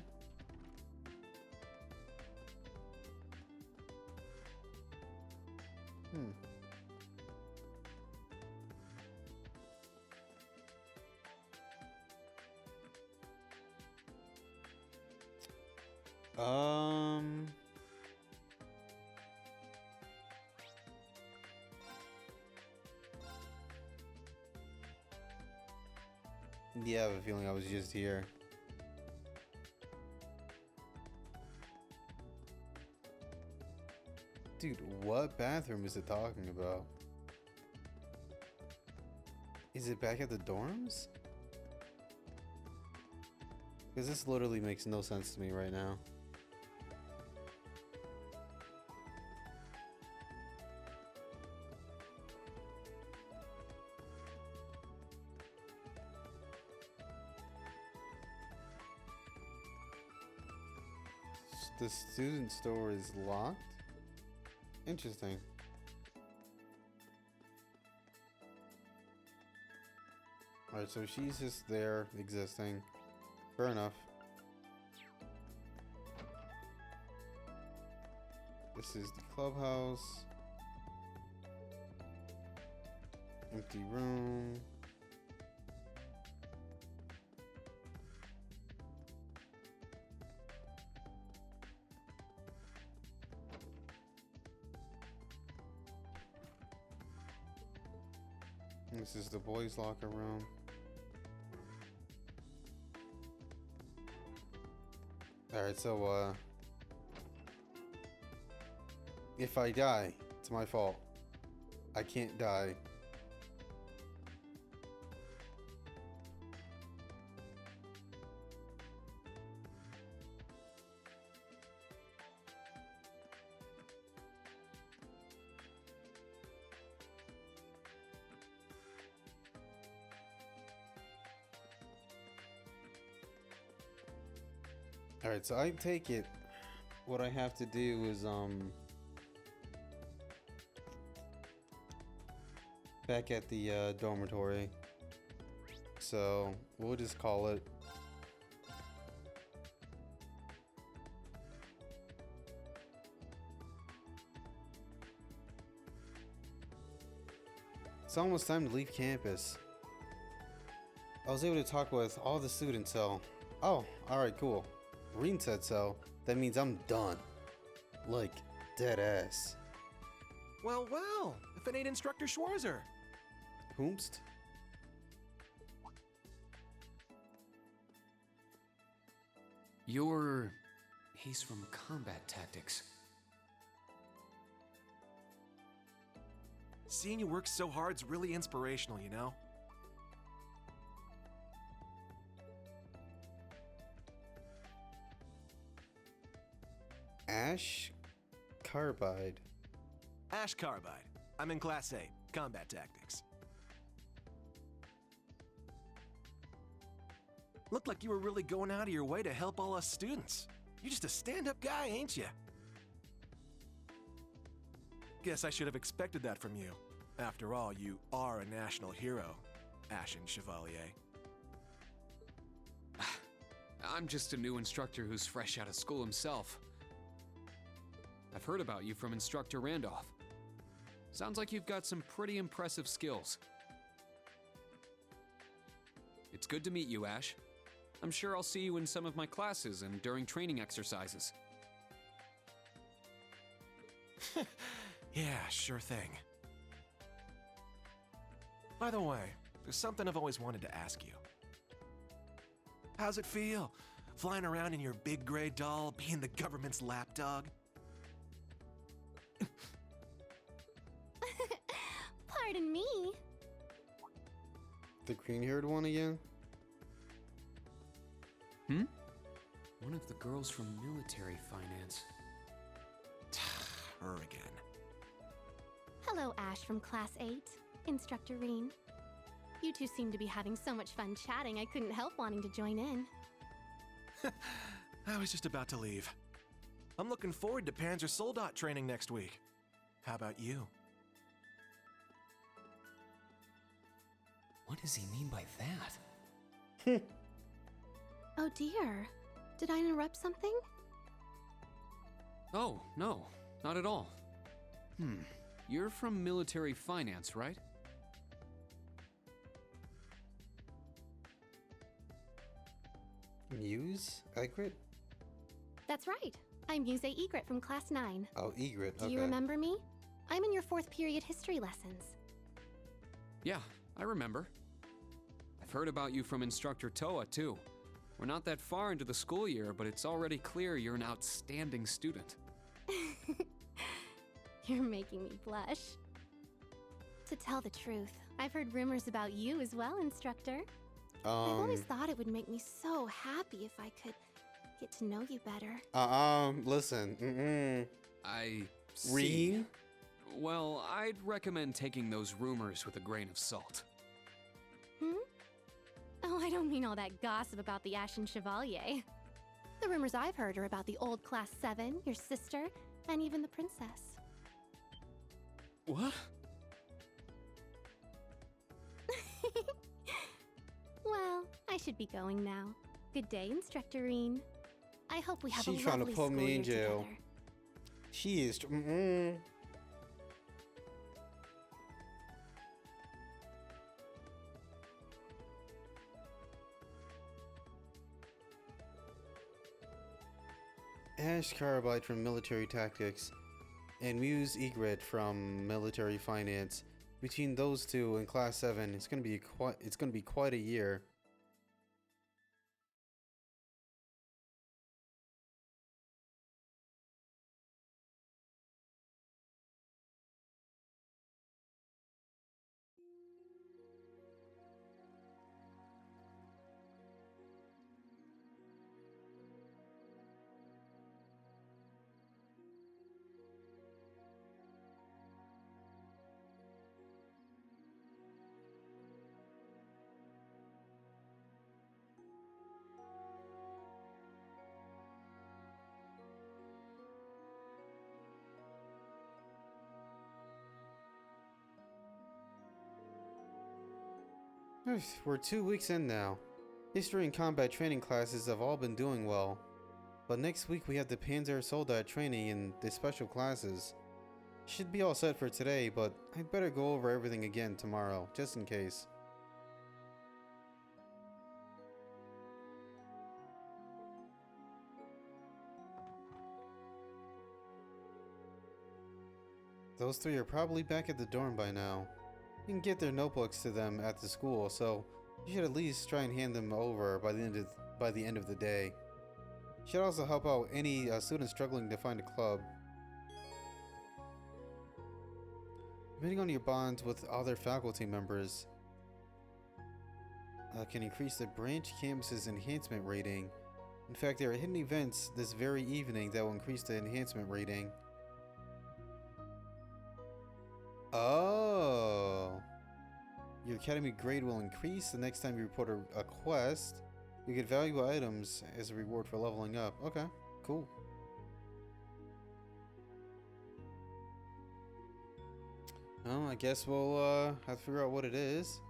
Yeah, I have a feeling I was just here. Dude, what bathroom is it talking about? Is it back at the dorms? Because this literally makes no sense to me right now. The student store is locked? Interesting. Alright, so she's just there, existing. Fair enough. This is the clubhouse. Empty room. This is the boys' locker room. Alright, so, if I die, it's my fault. I can't die. Alright, so I take it what I have to do is back at the dormitory. So we'll just call it it's almost time to leave campus. I was able to talk with all the students, so oh, alright, cool. Reen said so. That means I'm done. Like, dead ass. Well, well, if it ain't Instructor Schwarzer. Whomst? He's from Combat Tactics. Seeing you work so hard's really inspirational, you know? Ash Carbide. Ash Carbide. I'm in Class 8, Combat Tactics. Looked like you were really going out of your way to help all us students. You're just a stand-up guy, ain't you? Guess I should have expected that from you. After all, you are a national hero, Ashen Chevalier. I'm just a new instructor who's fresh out of school himself. I've heard about you from Instructor Randolph. Sounds like you've got some pretty impressive skills. It's good to meet you, Ash. I'm sure I'll see you in some of my classes and during training exercises. Yeah, sure thing. By the way, there's something I've always wanted to ask you. How's it feel, flying around in your big gray doll, being the government's lapdog? Pardon me. The green-haired one again? One of the girls from military finance. Her again. Hello, Ash from Class 8, Instructor Reen. You two seem to be having so much fun chatting, I couldn't help wanting to join in. I was just about to leave. I'm looking forward to Panzer Soldat training next week. How about you? What does he mean by that? Oh dear. Did I interrupt something? Oh, no, not at all. You're from military finance, right? Muse? Egret? That's right. I'm Muse Egret from Class 9. Oh, Egret, okay. Do you remember me? I'm in your 4th period history lessons. Yeah, I remember. I've heard about you from Instructor Toa, too. We're not that far into the school year, but it's already clear you're an outstanding student. You're making me blush. To tell the truth, I've heard rumors about you as well, Instructor. I've always thought it would make me so happy if I could get to know you better. Listen, I see. Reen? Well, I'd recommend taking those rumors with a grain of salt. Oh, I don't mean all that gossip about the Ashen Chevalier. The rumors I've heard are about the old Class 7, your sister, and even the princess. What? Well, I should be going now. Good day, Instructor Reen. I hope we have She's a trying to lovely put school me in year jail. together. She is. Ash Carbide from Military Tactics and Muse Egret from Military Finance. Between those two in Class 7, it's gonna be quite a year. We're 2 weeks in now. History and combat training classes have all been doing well. But next week we have the Panzer Soldat training in the special classes. Should be all set for today, but I'd better go over everything again tomorrow, just in case. Those three are probably back at the dorm by now. You can get their notebooks to them at the school, so you should at least try and hand them over by the end of the day. Should also help out any students struggling to find a club. Depending on your bonds with other faculty members, can increase the branch campus's enhancement rating. In fact, there are hidden events this very evening that will increase the enhancement rating. Oh. Your academy grade will increase the next time you report a quest. You get valuable items as a reward for leveling up. Okay, cool. Well, I guess we'll have to figure out what it is.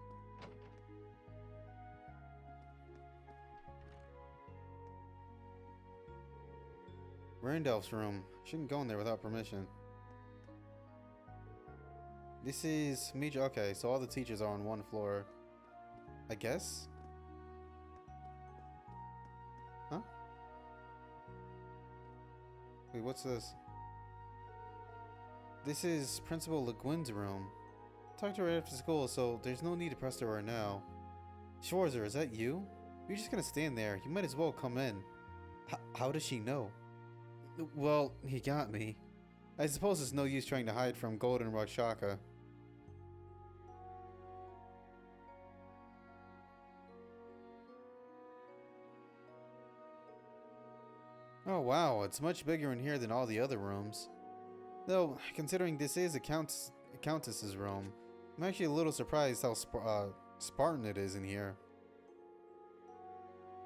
Randolph's room. Shouldn't go in there without permission. This is major. Okay, so all the teachers are on one floor. I guess? Huh? Wait, what's this? This is Principal Le Guin's room. Talked to her after school, so there's no need to press her right now. Schwarzer, is that you? You're just gonna stand there. You might as well come in. How does she know? Well, he got me. I suppose it's no use trying to hide from Goldenrod Shaka. Oh wow, it's much bigger in here than all the other rooms. Though, considering this is a countess's room, I'm actually a little surprised how Spartan it is in here.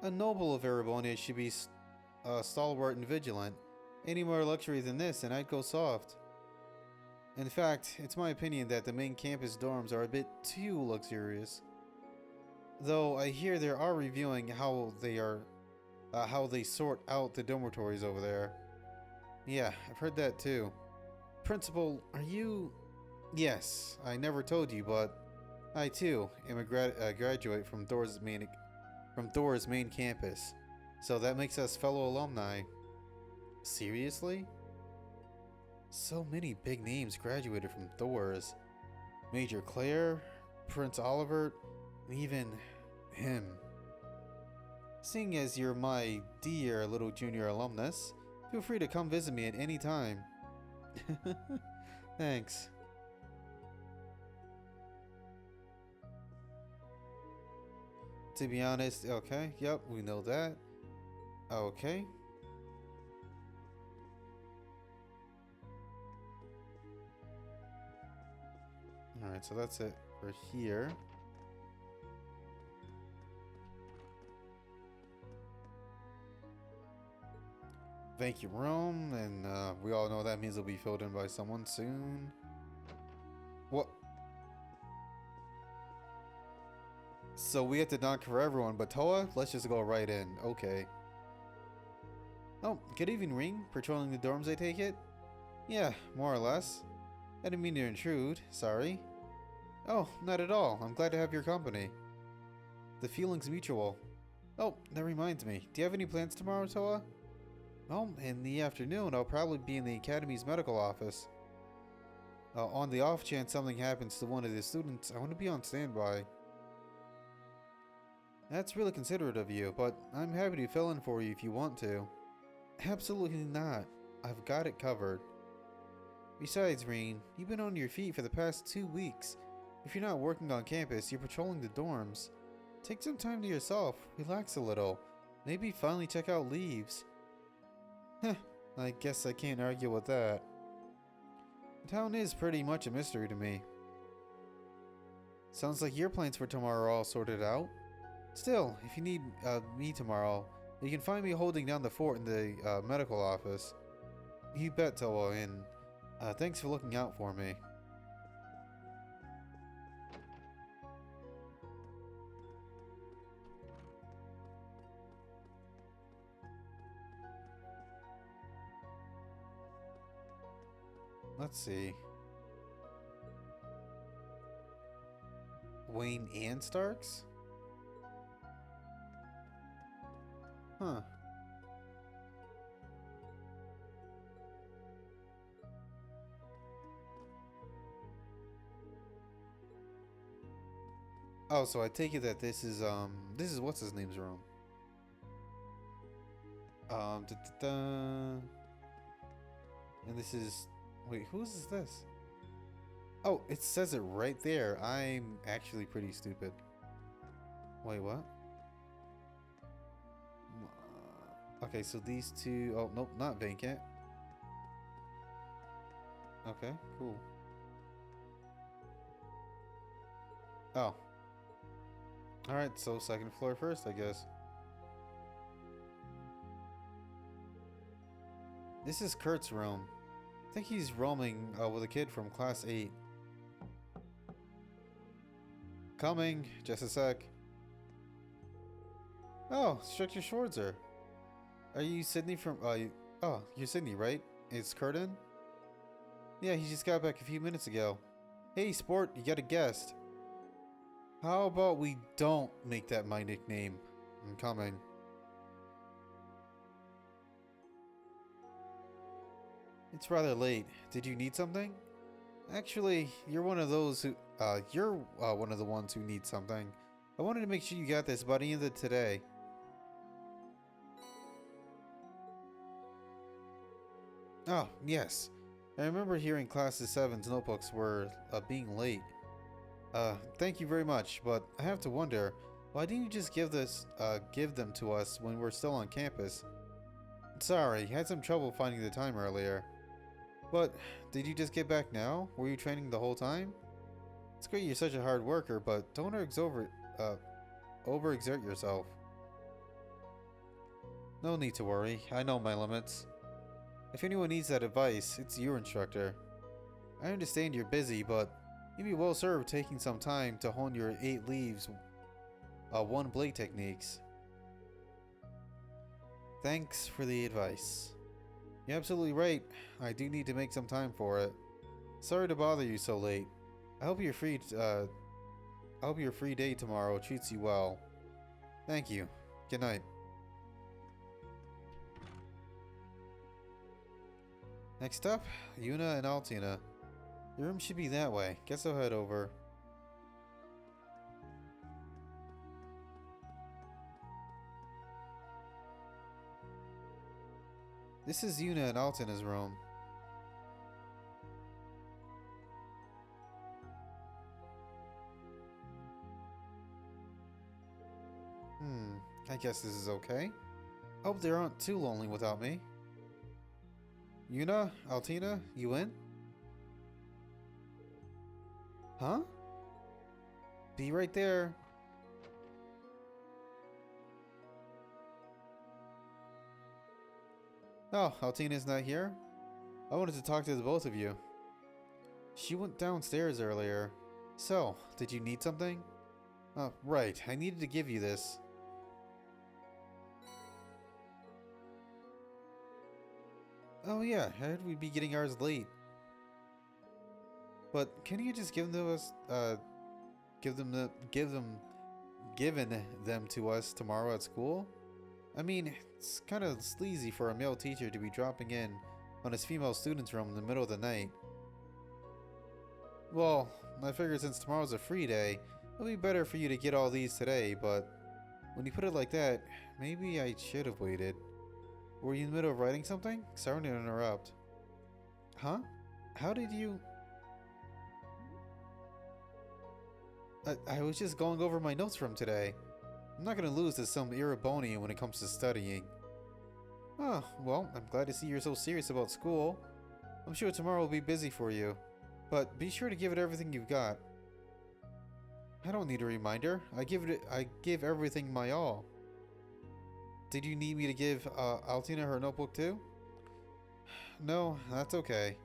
A noble of Erebonia should be stalwart and vigilant. Any more luxury than this and I'd go soft. In fact, it's my opinion that the main campus dorms are a bit too luxurious. Though I hear they are reviewing how they sort out the dormitories over there. Yeah, I've heard that too. Principal, are you... Yes, I never told you, but I too am a graduate from Thor's main campus. So that makes us fellow alumni. Seriously? So many big names graduated from Thor's. Major Claire, Prince Oliver, and even him. Seeing as you're my dear little junior alumnus, feel free to come visit me at any time. Thanks. To be honest, okay, yep, we know that. Okay. Alright, so that's it for here. Thank you, room, and we all know that means it'll be filled in by someone soon. What? So we have to knock for everyone, but Toa? Let's just go right in. Okay. Oh, good evening, Ring. Patrolling the dorms, I take it? Yeah, more or less. I didn't mean to intrude. Sorry. Oh, not at all. I'm glad to have your company. The feeling's mutual. Oh, that reminds me. Do you have any plans tomorrow, Toa? Well, in the afternoon, I'll probably be in the Academy's medical office. On the off chance something happens to one of the students, I want to be on standby. That's really considerate of you, but I'm happy to fill in for you if you want to. Absolutely not. I've got it covered. Besides, Reen, you've been on your feet for the past 2 weeks. If you're not working on campus, you're patrolling the dorms. Take some time to yourself, relax a little. Maybe finally check out Leaves. Heh, I guess I can't argue with that. The town is pretty much a mystery to me. Sounds like your plans for tomorrow are all sorted out. Still, if you need me tomorrow, you can find me holding down the fort in the medical office. You bet, Toa, and thanks for looking out for me. Let's see. Wayne and Starks? Huh. Oh, so I take it that this is what's his name's room. And this is, wait, whose is this? Oh, it says it right there. I'm actually pretty stupid. Wait, what? Okay, so these two, oh, nope, not vacant. Okay, cool. Oh. Alright, so second floor first, I guess. This is Kurt's room. I think he's roaming with a kid from class 8. Coming, just a sec. Oh, Instructor Schwarzer. Are you Sydney from, oh, you're Sydney, right? It's Kurt in? Yeah, he just got back a few minutes ago. Hey, Sport, you got a guest. How about we don't make that my nickname? I'm coming. It's rather late. Did you need something? Actually, you're one of those who, you're one of the ones who need something. I wanted to make sure you got this by the end of today. Oh, yes. I remember hearing Classes 7's notebooks were being late. Thank you very much, but I have to wonder, why didn't you just give them to us when we're still on campus? Sorry, had some trouble finding the time earlier. But, did you just get back now? Were you training the whole time? It's great you're such a hard worker, but don't overexert yourself. No need to worry, I know my limits. If anyone needs that advice, it's your instructor. I understand you're busy, but you'd be well served taking some time to hone your 8 leaves, 1 blade techniques. Thanks for the advice. You're absolutely right. I do need to make some time for it. Sorry to bother you so late. I hope your free day tomorrow treats you well. Thank you. Good night. Next up, Yuna and Altina. Your room should be that way. Guess I'll head over. This is Yuna and Altina's room. I guess this is okay. Hope they aren't too lonely without me. Yuna, Altina, you in? Huh? Be right there. Oh, Altina's not here? I wanted to talk to the both of you. She went downstairs earlier. So, did you need something? Right, I needed to give you this. Oh yeah, I heard we'd be getting ours late. But can you just give them to us, given them to us tomorrow at school? I mean, it's kind of sleazy for a male teacher to be dropping in on his female student's room in the middle of the night. Well, I figured since tomorrow's a free day, it'll be better for you to get all these today, but when you put it like that, maybe I should have waited. Were you in the middle of writing something? Sorry to interrupt. Huh? How did you... I was just going over my notes from today. I'm not going to lose to some Erebonian when it comes to studying. Oh, well, I'm glad to see you're so serious about school. I'm sure tomorrow will be busy for you, but be sure to give it everything you've got. I don't need a reminder. I give everything my all. Did you need me to give Altina her notebook too? No, that's okay.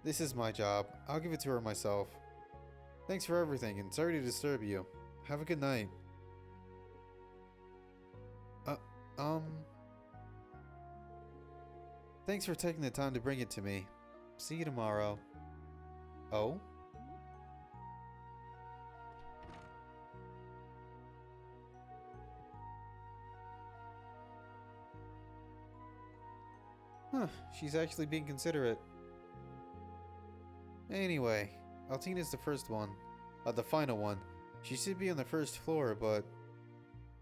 This is my job. I'll give it to her myself. Thanks for everything, and sorry to disturb you. Have a good night. Thanks for taking the time to bring it to me. See you tomorrow. Oh? Huh, she's actually being considerate. Anyway, Altina's the first one. The final one. She should be on the first floor, but...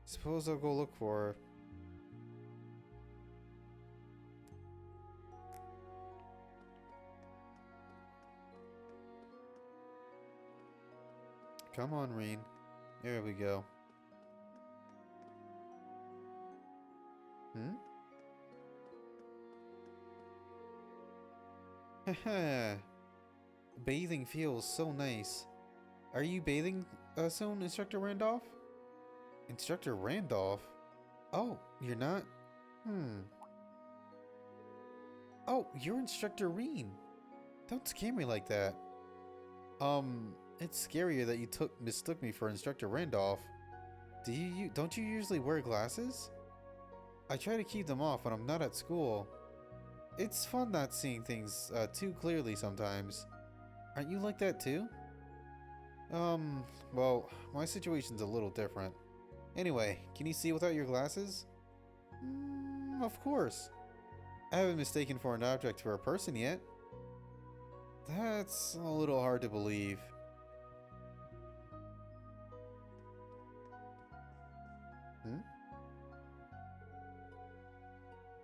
suppose I'll go look for her. Come on, Reen. There we go. Haha. Bathing feels so nice. Are you bathing soon, Instructor Randolph? Instructor Randolph? Oh, you're not? Oh, you're Instructor Reen. Don't scare me like that. It's scarier that you mistook me for Instructor Randolph. Don't you usually wear glasses? I try to keep them off when I'm not at school. It's fun not seeing things too clearly sometimes. Aren't you like that too? Well, my situation's a little different. Anyway, can you see without your glasses? Of course. I haven't mistaken for an object for a person yet. That's a little hard to believe.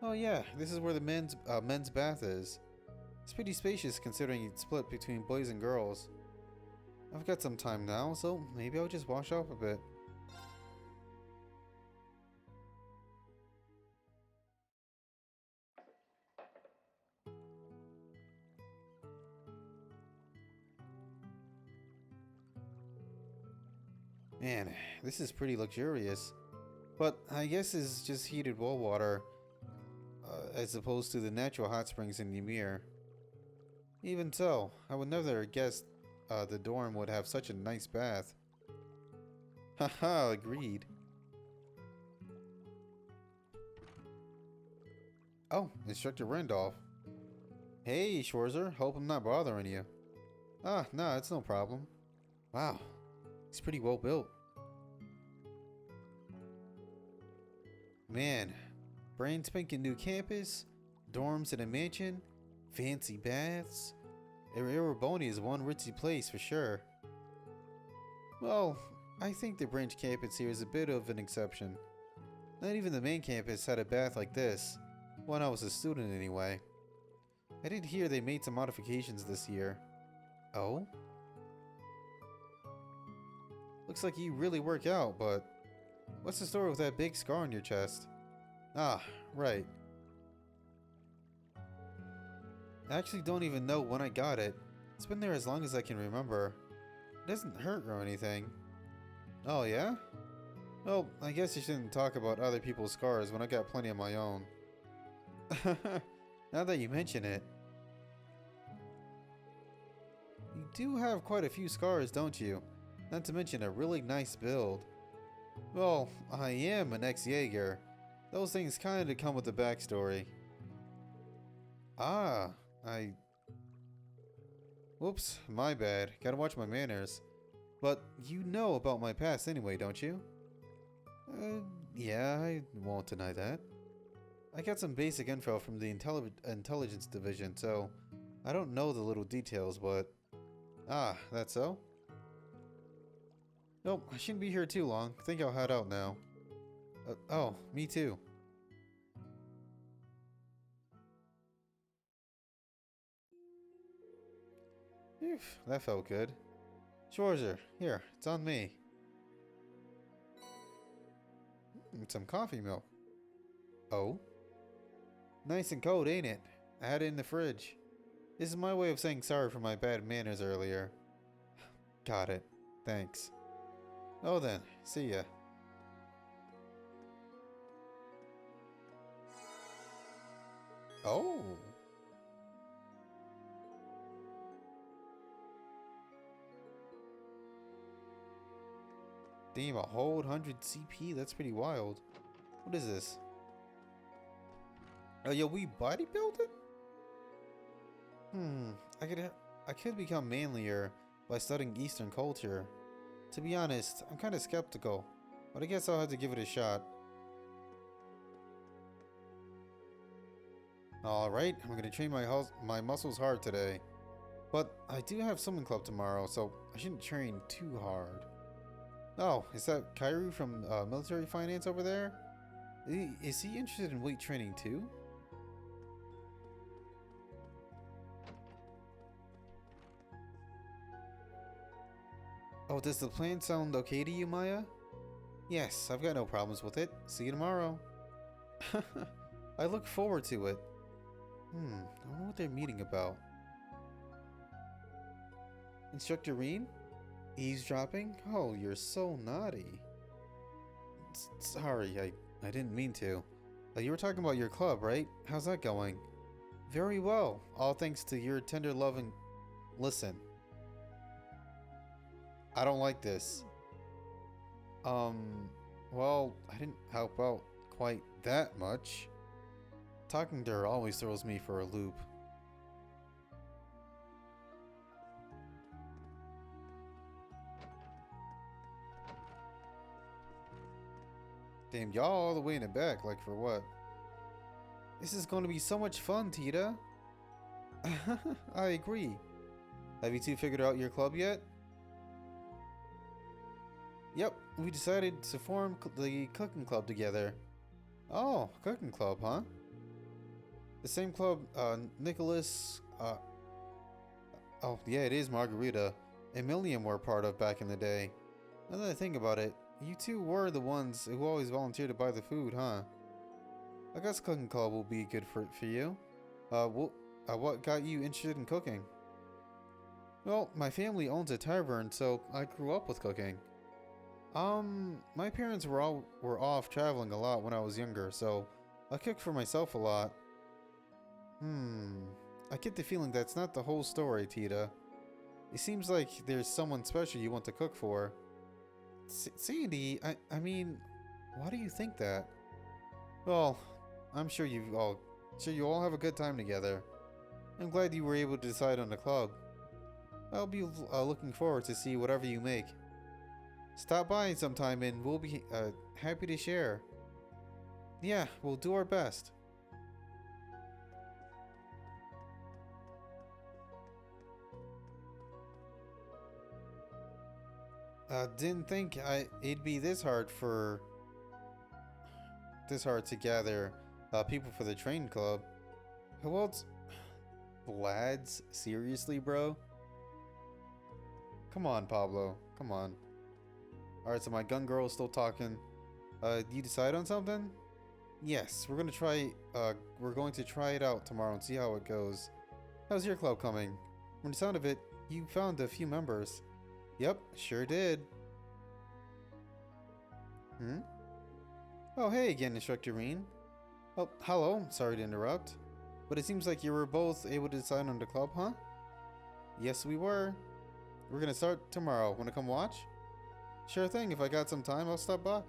Oh yeah, this is where the men's bath is. It's pretty spacious considering it's split between boys and girls. I've got some time now, so maybe I'll just wash off a bit. Man, this is pretty luxurious. But I guess it's just heated well water, as opposed to the natural hot springs in Ymir. Even so, I would never have guessed the dorm would have such a nice bath. Haha, agreed. Oh, Instructor Randolph. Hey, Schwarzer, hope I'm not bothering you. No, it's no problem. Wow, he's pretty well built. Man, brand spanking new campus, dorms in a mansion, fancy baths. Erebonia is one ritzy place for sure. Well, I think the branch campus here is a bit of an exception. Not even the main campus had a bath like this, when I was a student anyway. I did hear they made some modifications this year. Oh? Looks like you really work out, but what's the story with that big scar on your chest? Ah, right. I actually don't even know when I got it. It's been there as long as I can remember. It doesn't hurt or anything. Oh yeah? Well, I guess you shouldn't talk about other people's scars when I got plenty of my own. Now that you mention it. You do have quite a few scars, don't you? Not to mention a really nice build. Well, I am an ex-Jaeger. Those things kinda come with the backstory. Whoops, my bad. Gotta watch my manners. But you know about my past anyway, don't you? Yeah, I won't deny that. I got some basic info from the intelligence division, so I don't know the little details, but... that's so? Nope, I shouldn't be here too long. Think I'll head out now. Oh, me too. Phew, that felt good. Schwarzer, here, it's on me. Some coffee milk. Oh? Nice and cold, ain't it? I had it in the fridge. This is my way of saying sorry for my bad manners earlier. Got it. Thanks. Oh then, see ya. Oh. Damn, a whole 100 CP? That's pretty wild. What is this? Oh, yo, we bodybuilding? I could become manlier by studying Eastern culture. To be honest, I'm kind of skeptical, but I guess I'll have to give it a shot. Alright, I'm gonna train my muscles hard today. But I do have swimming club tomorrow, so I shouldn't train too hard. Oh, is that Kairu from military finance over there? Is he interested in weight training too? Oh, does the plan sound okay to you, Maya? Yes, I've got no problems with it. See you tomorrow. I look forward to it. I wonder what they're meeting about. Instructor Reen? Eavesdropping? Oh, you're so naughty. Sorry, I didn't mean to. You were talking about your club, right? How's that going? Very well, all thanks to your tender loving... Listen. I don't like this. Well, I didn't help out quite that much. Talking to her always throws me for a loop. Damn, y'all all the way in the back, like for what? This is going to be so much fun, Tita. I agree. Have you two figured out your club yet? Yep, we decided to form the cooking club together. Oh, cooking club, huh? The same club Nicholas, oh yeah, it is Margarita, and Milliam were part of back in the day. Now that I think about it, you two were the ones who always volunteered to buy the food, huh? I guess cooking club will be good for you. What got you interested in cooking? Well, my family owns a tavern, so I grew up with cooking. My parents were off traveling a lot when I was younger, so I cooked for myself a lot. I get the feeling that's not the whole story, Tita. It seems like there's someone special you want to cook for. Sandy, I mean, why do you think that? Well, I'm sure you all have a good time together. I'm glad you were able to decide on the club. I'll be looking forward to see whatever you make. Stop by sometime and we'll be happy to share. Yeah, we'll do our best. Didn't think it'd be this hard to gather people for the train club. Who else? Lads? Seriously, bro? Come on, Pablo. Come on. Alright, so my gun girl is still talking. You decide on something? Yes, we're going to try it out tomorrow and see how it goes. How's your club coming? From the sound of it, you found a few members. Yep, sure did. Oh, hey again, Instructor Reen. Oh, hello. Sorry to interrupt. But it seems like you were both able to decide on the club, huh? Yes, we were. We're gonna start tomorrow. Wanna come watch? Sure thing. If I got some time, I'll stop by.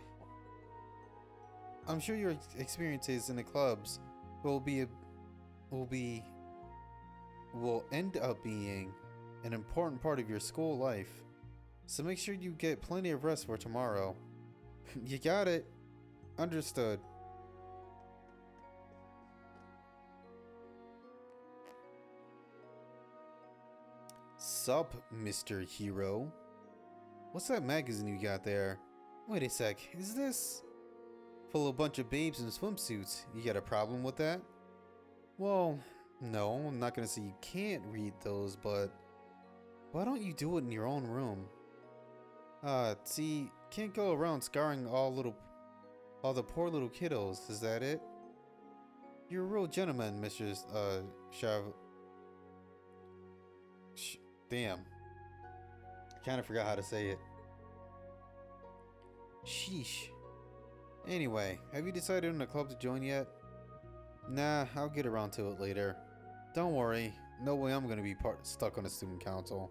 I'm sure your experiences in the clubs will end up being an important part of your school life. So make sure you get plenty of rest for tomorrow. You got it. Understood. Sup, Mr. Hero? What's that magazine you got there? Wait a sec, is this full of a bunch of babes in swimsuits? You got a problem with that? Well, no, I'm not gonna say you can't read those, but why don't you do it in your own room? See, can't go around scarring all the poor little kiddos, is that it? You're a real gentleman, Mr. Damn. I kinda forgot how to say it. Sheesh. Anyway, have you decided on a club to join yet? Nah, I'll get around to it later. Don't worry, no way I'm gonna be stuck on the student council.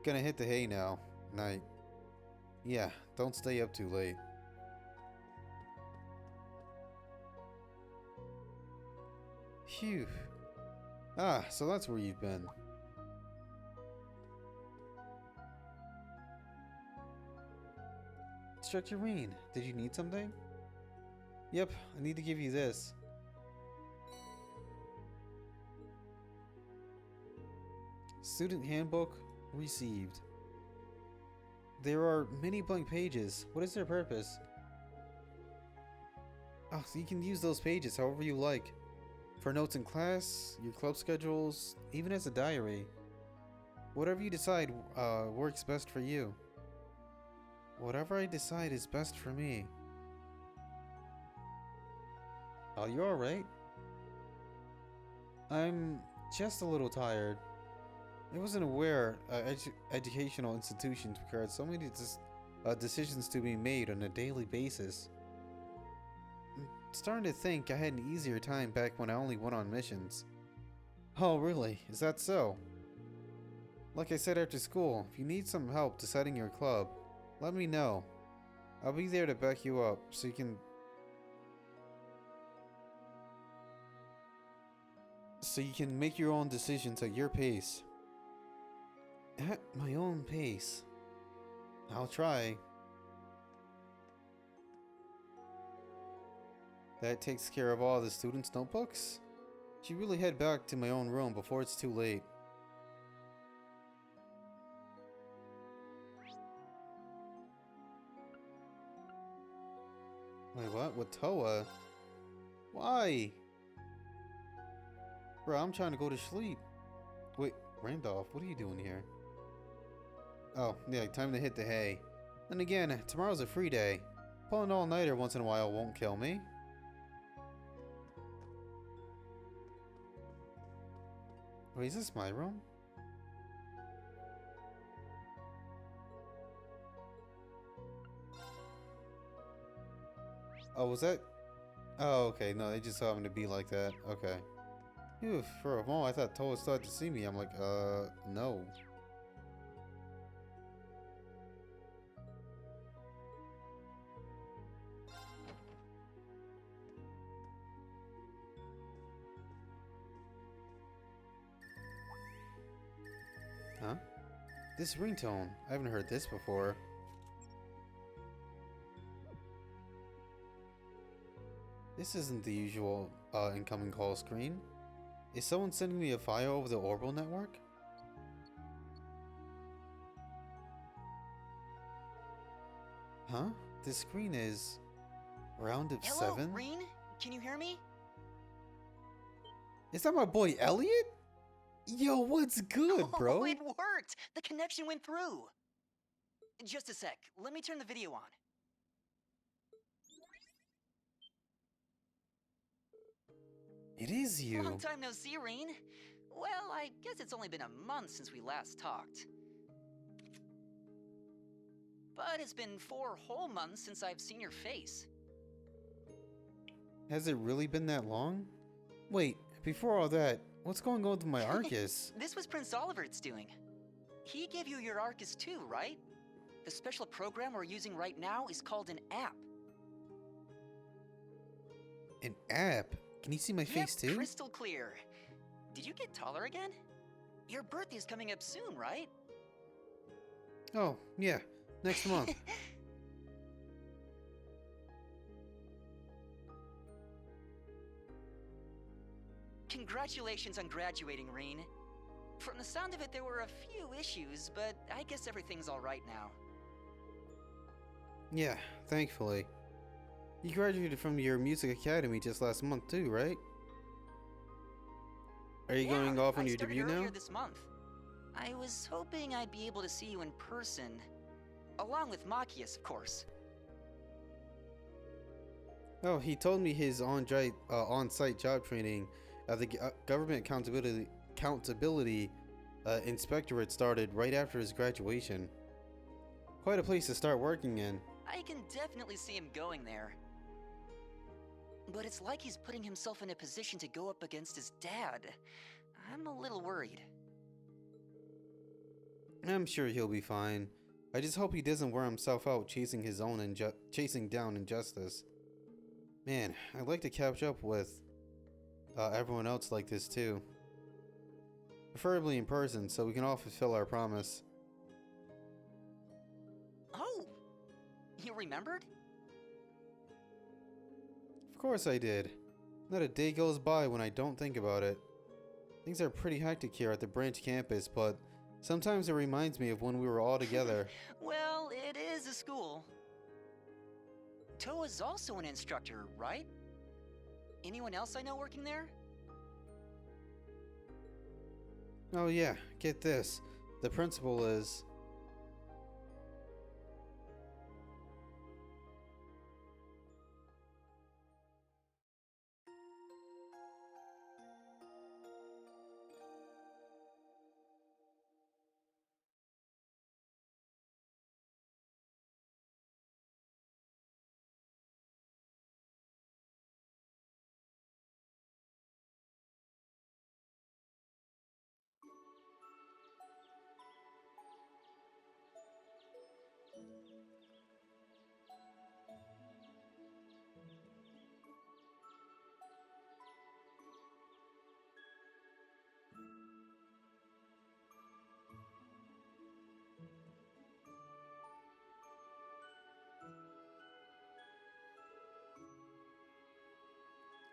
Gonna hit the hay now. Night. Yeah, don't stay up too late. Phew. Ah, so that's where you've been. Instructor Reen, did you need something? Yep, I need to give you this. Student handbook received. There are many blank pages. What is their purpose? Oh, so you can use those pages however you like. For notes in class, your club schedules, even as a diary. Whatever you decide works best for you. Whatever I decide is best for me. Oh, you alright? I'm just a little tired. I wasn't aware educational institutions required so many decisions to be made on a daily basis. I'm starting to think I had an easier time back when I only went on missions. Oh, really? Is that so? Like I said after school, if you need some help deciding your club, let me know. I'll be there to back you up so you can make your own decisions at your pace. At my own pace. I'll try. That takes care of all the students' notebooks? Should really head back to my own room before it's too late. Wait, what? With Toa? Why? Bro, I'm trying to go to sleep. Wait, Randolph, what are you doing here? Oh, yeah, time to hit the hay. Then again, tomorrow's a free day. Pulling an all-nighter once in a while won't kill me. Wait, is this my room? Oh, was that? Oh, okay. No, they just happened to be like that. Okay. Phew, for a moment, I thought Toa started to see me. I'm like, no. Huh? This ringtone. I haven't heard this before. This isn't the usual incoming call screen. Is someone sending me a file over the orbital network? Huh? This screen is round of Hello, 7? Rean? Can you hear me? Is that my boy Elliot? Yo, what's good, bro? Oh, it worked! The connection went through! Just a sec, let me turn the video on. It is you. Long time no see, Rean. Well, I guess it's only been a month since we last talked. But it's been 4 whole months since I've seen your face. Has it really been that long? Wait, before all that, what's going on with my Arcus? This was Prince Oliver's doing. He gave you your Arcus too, right? The special program we're using right now is called an app. An app? Can you see my face too? Crystal clear. Did you get taller again? Your birthday's coming up soon, right? Oh, yeah. Next month. Congratulations on graduating, Rean. From the sound of it, there were a few issues, but I guess everything's alright now. Yeah, thankfully. You graduated from your music academy just last month too, right? Are you going off on your debut now? This month. I was hoping I'd be able to see you in person, along with Machias, of course. Oh, he told me his on-site job training at the Government Accountability Inspectorate started right after his graduation. Quite a place to start working in. I can definitely see him going there. But it's like he's putting himself in a position to go up against his dad. I'm a little worried. I'm sure he'll be fine. I just hope he doesn't wear himself out chasing down injustice. Man, I'd like to catch up with everyone else like this too. Preferably in person, so we can all fulfill our promise. Oh! You remembered? Of course I did. Not a day goes by when I don't think about it. Things are pretty hectic here at the branch campus, but sometimes it reminds me of when we were all together. Well, it is a school. Toa's also an instructor, right? Anyone else I know working there? Oh yeah, get this. The principal is...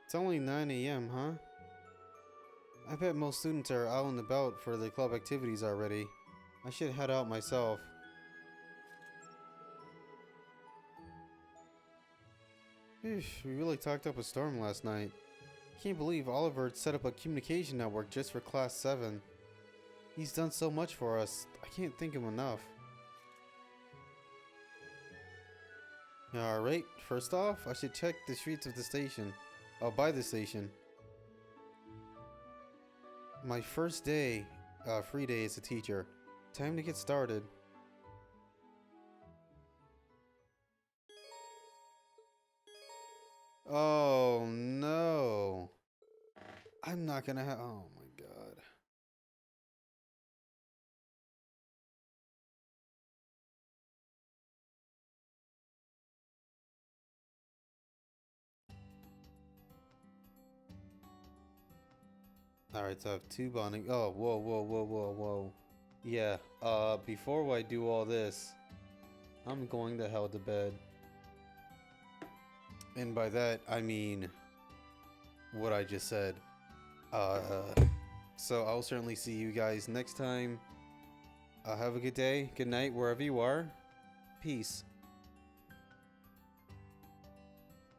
It's only 9 a.m., huh? I bet most students are out and about for the club activities already. I should head out myself. We really talked up a storm last night. Can't believe Oliver set up a communication network just for Class 7. He's done so much for us. I can't thank him enough. Alright, first off, I should check the streets of the station. By the station. My first day, free day as a teacher. Time to get started. Oh no. I'm not gonna have. Oh my god. Alright, so I have 2 bonding. Oh, whoa. Yeah, before I do all this, I'm going the hell to bed. And by that, I mean what I just said. So I'll certainly see you guys next time. Have a good day, good night, wherever you are. Peace.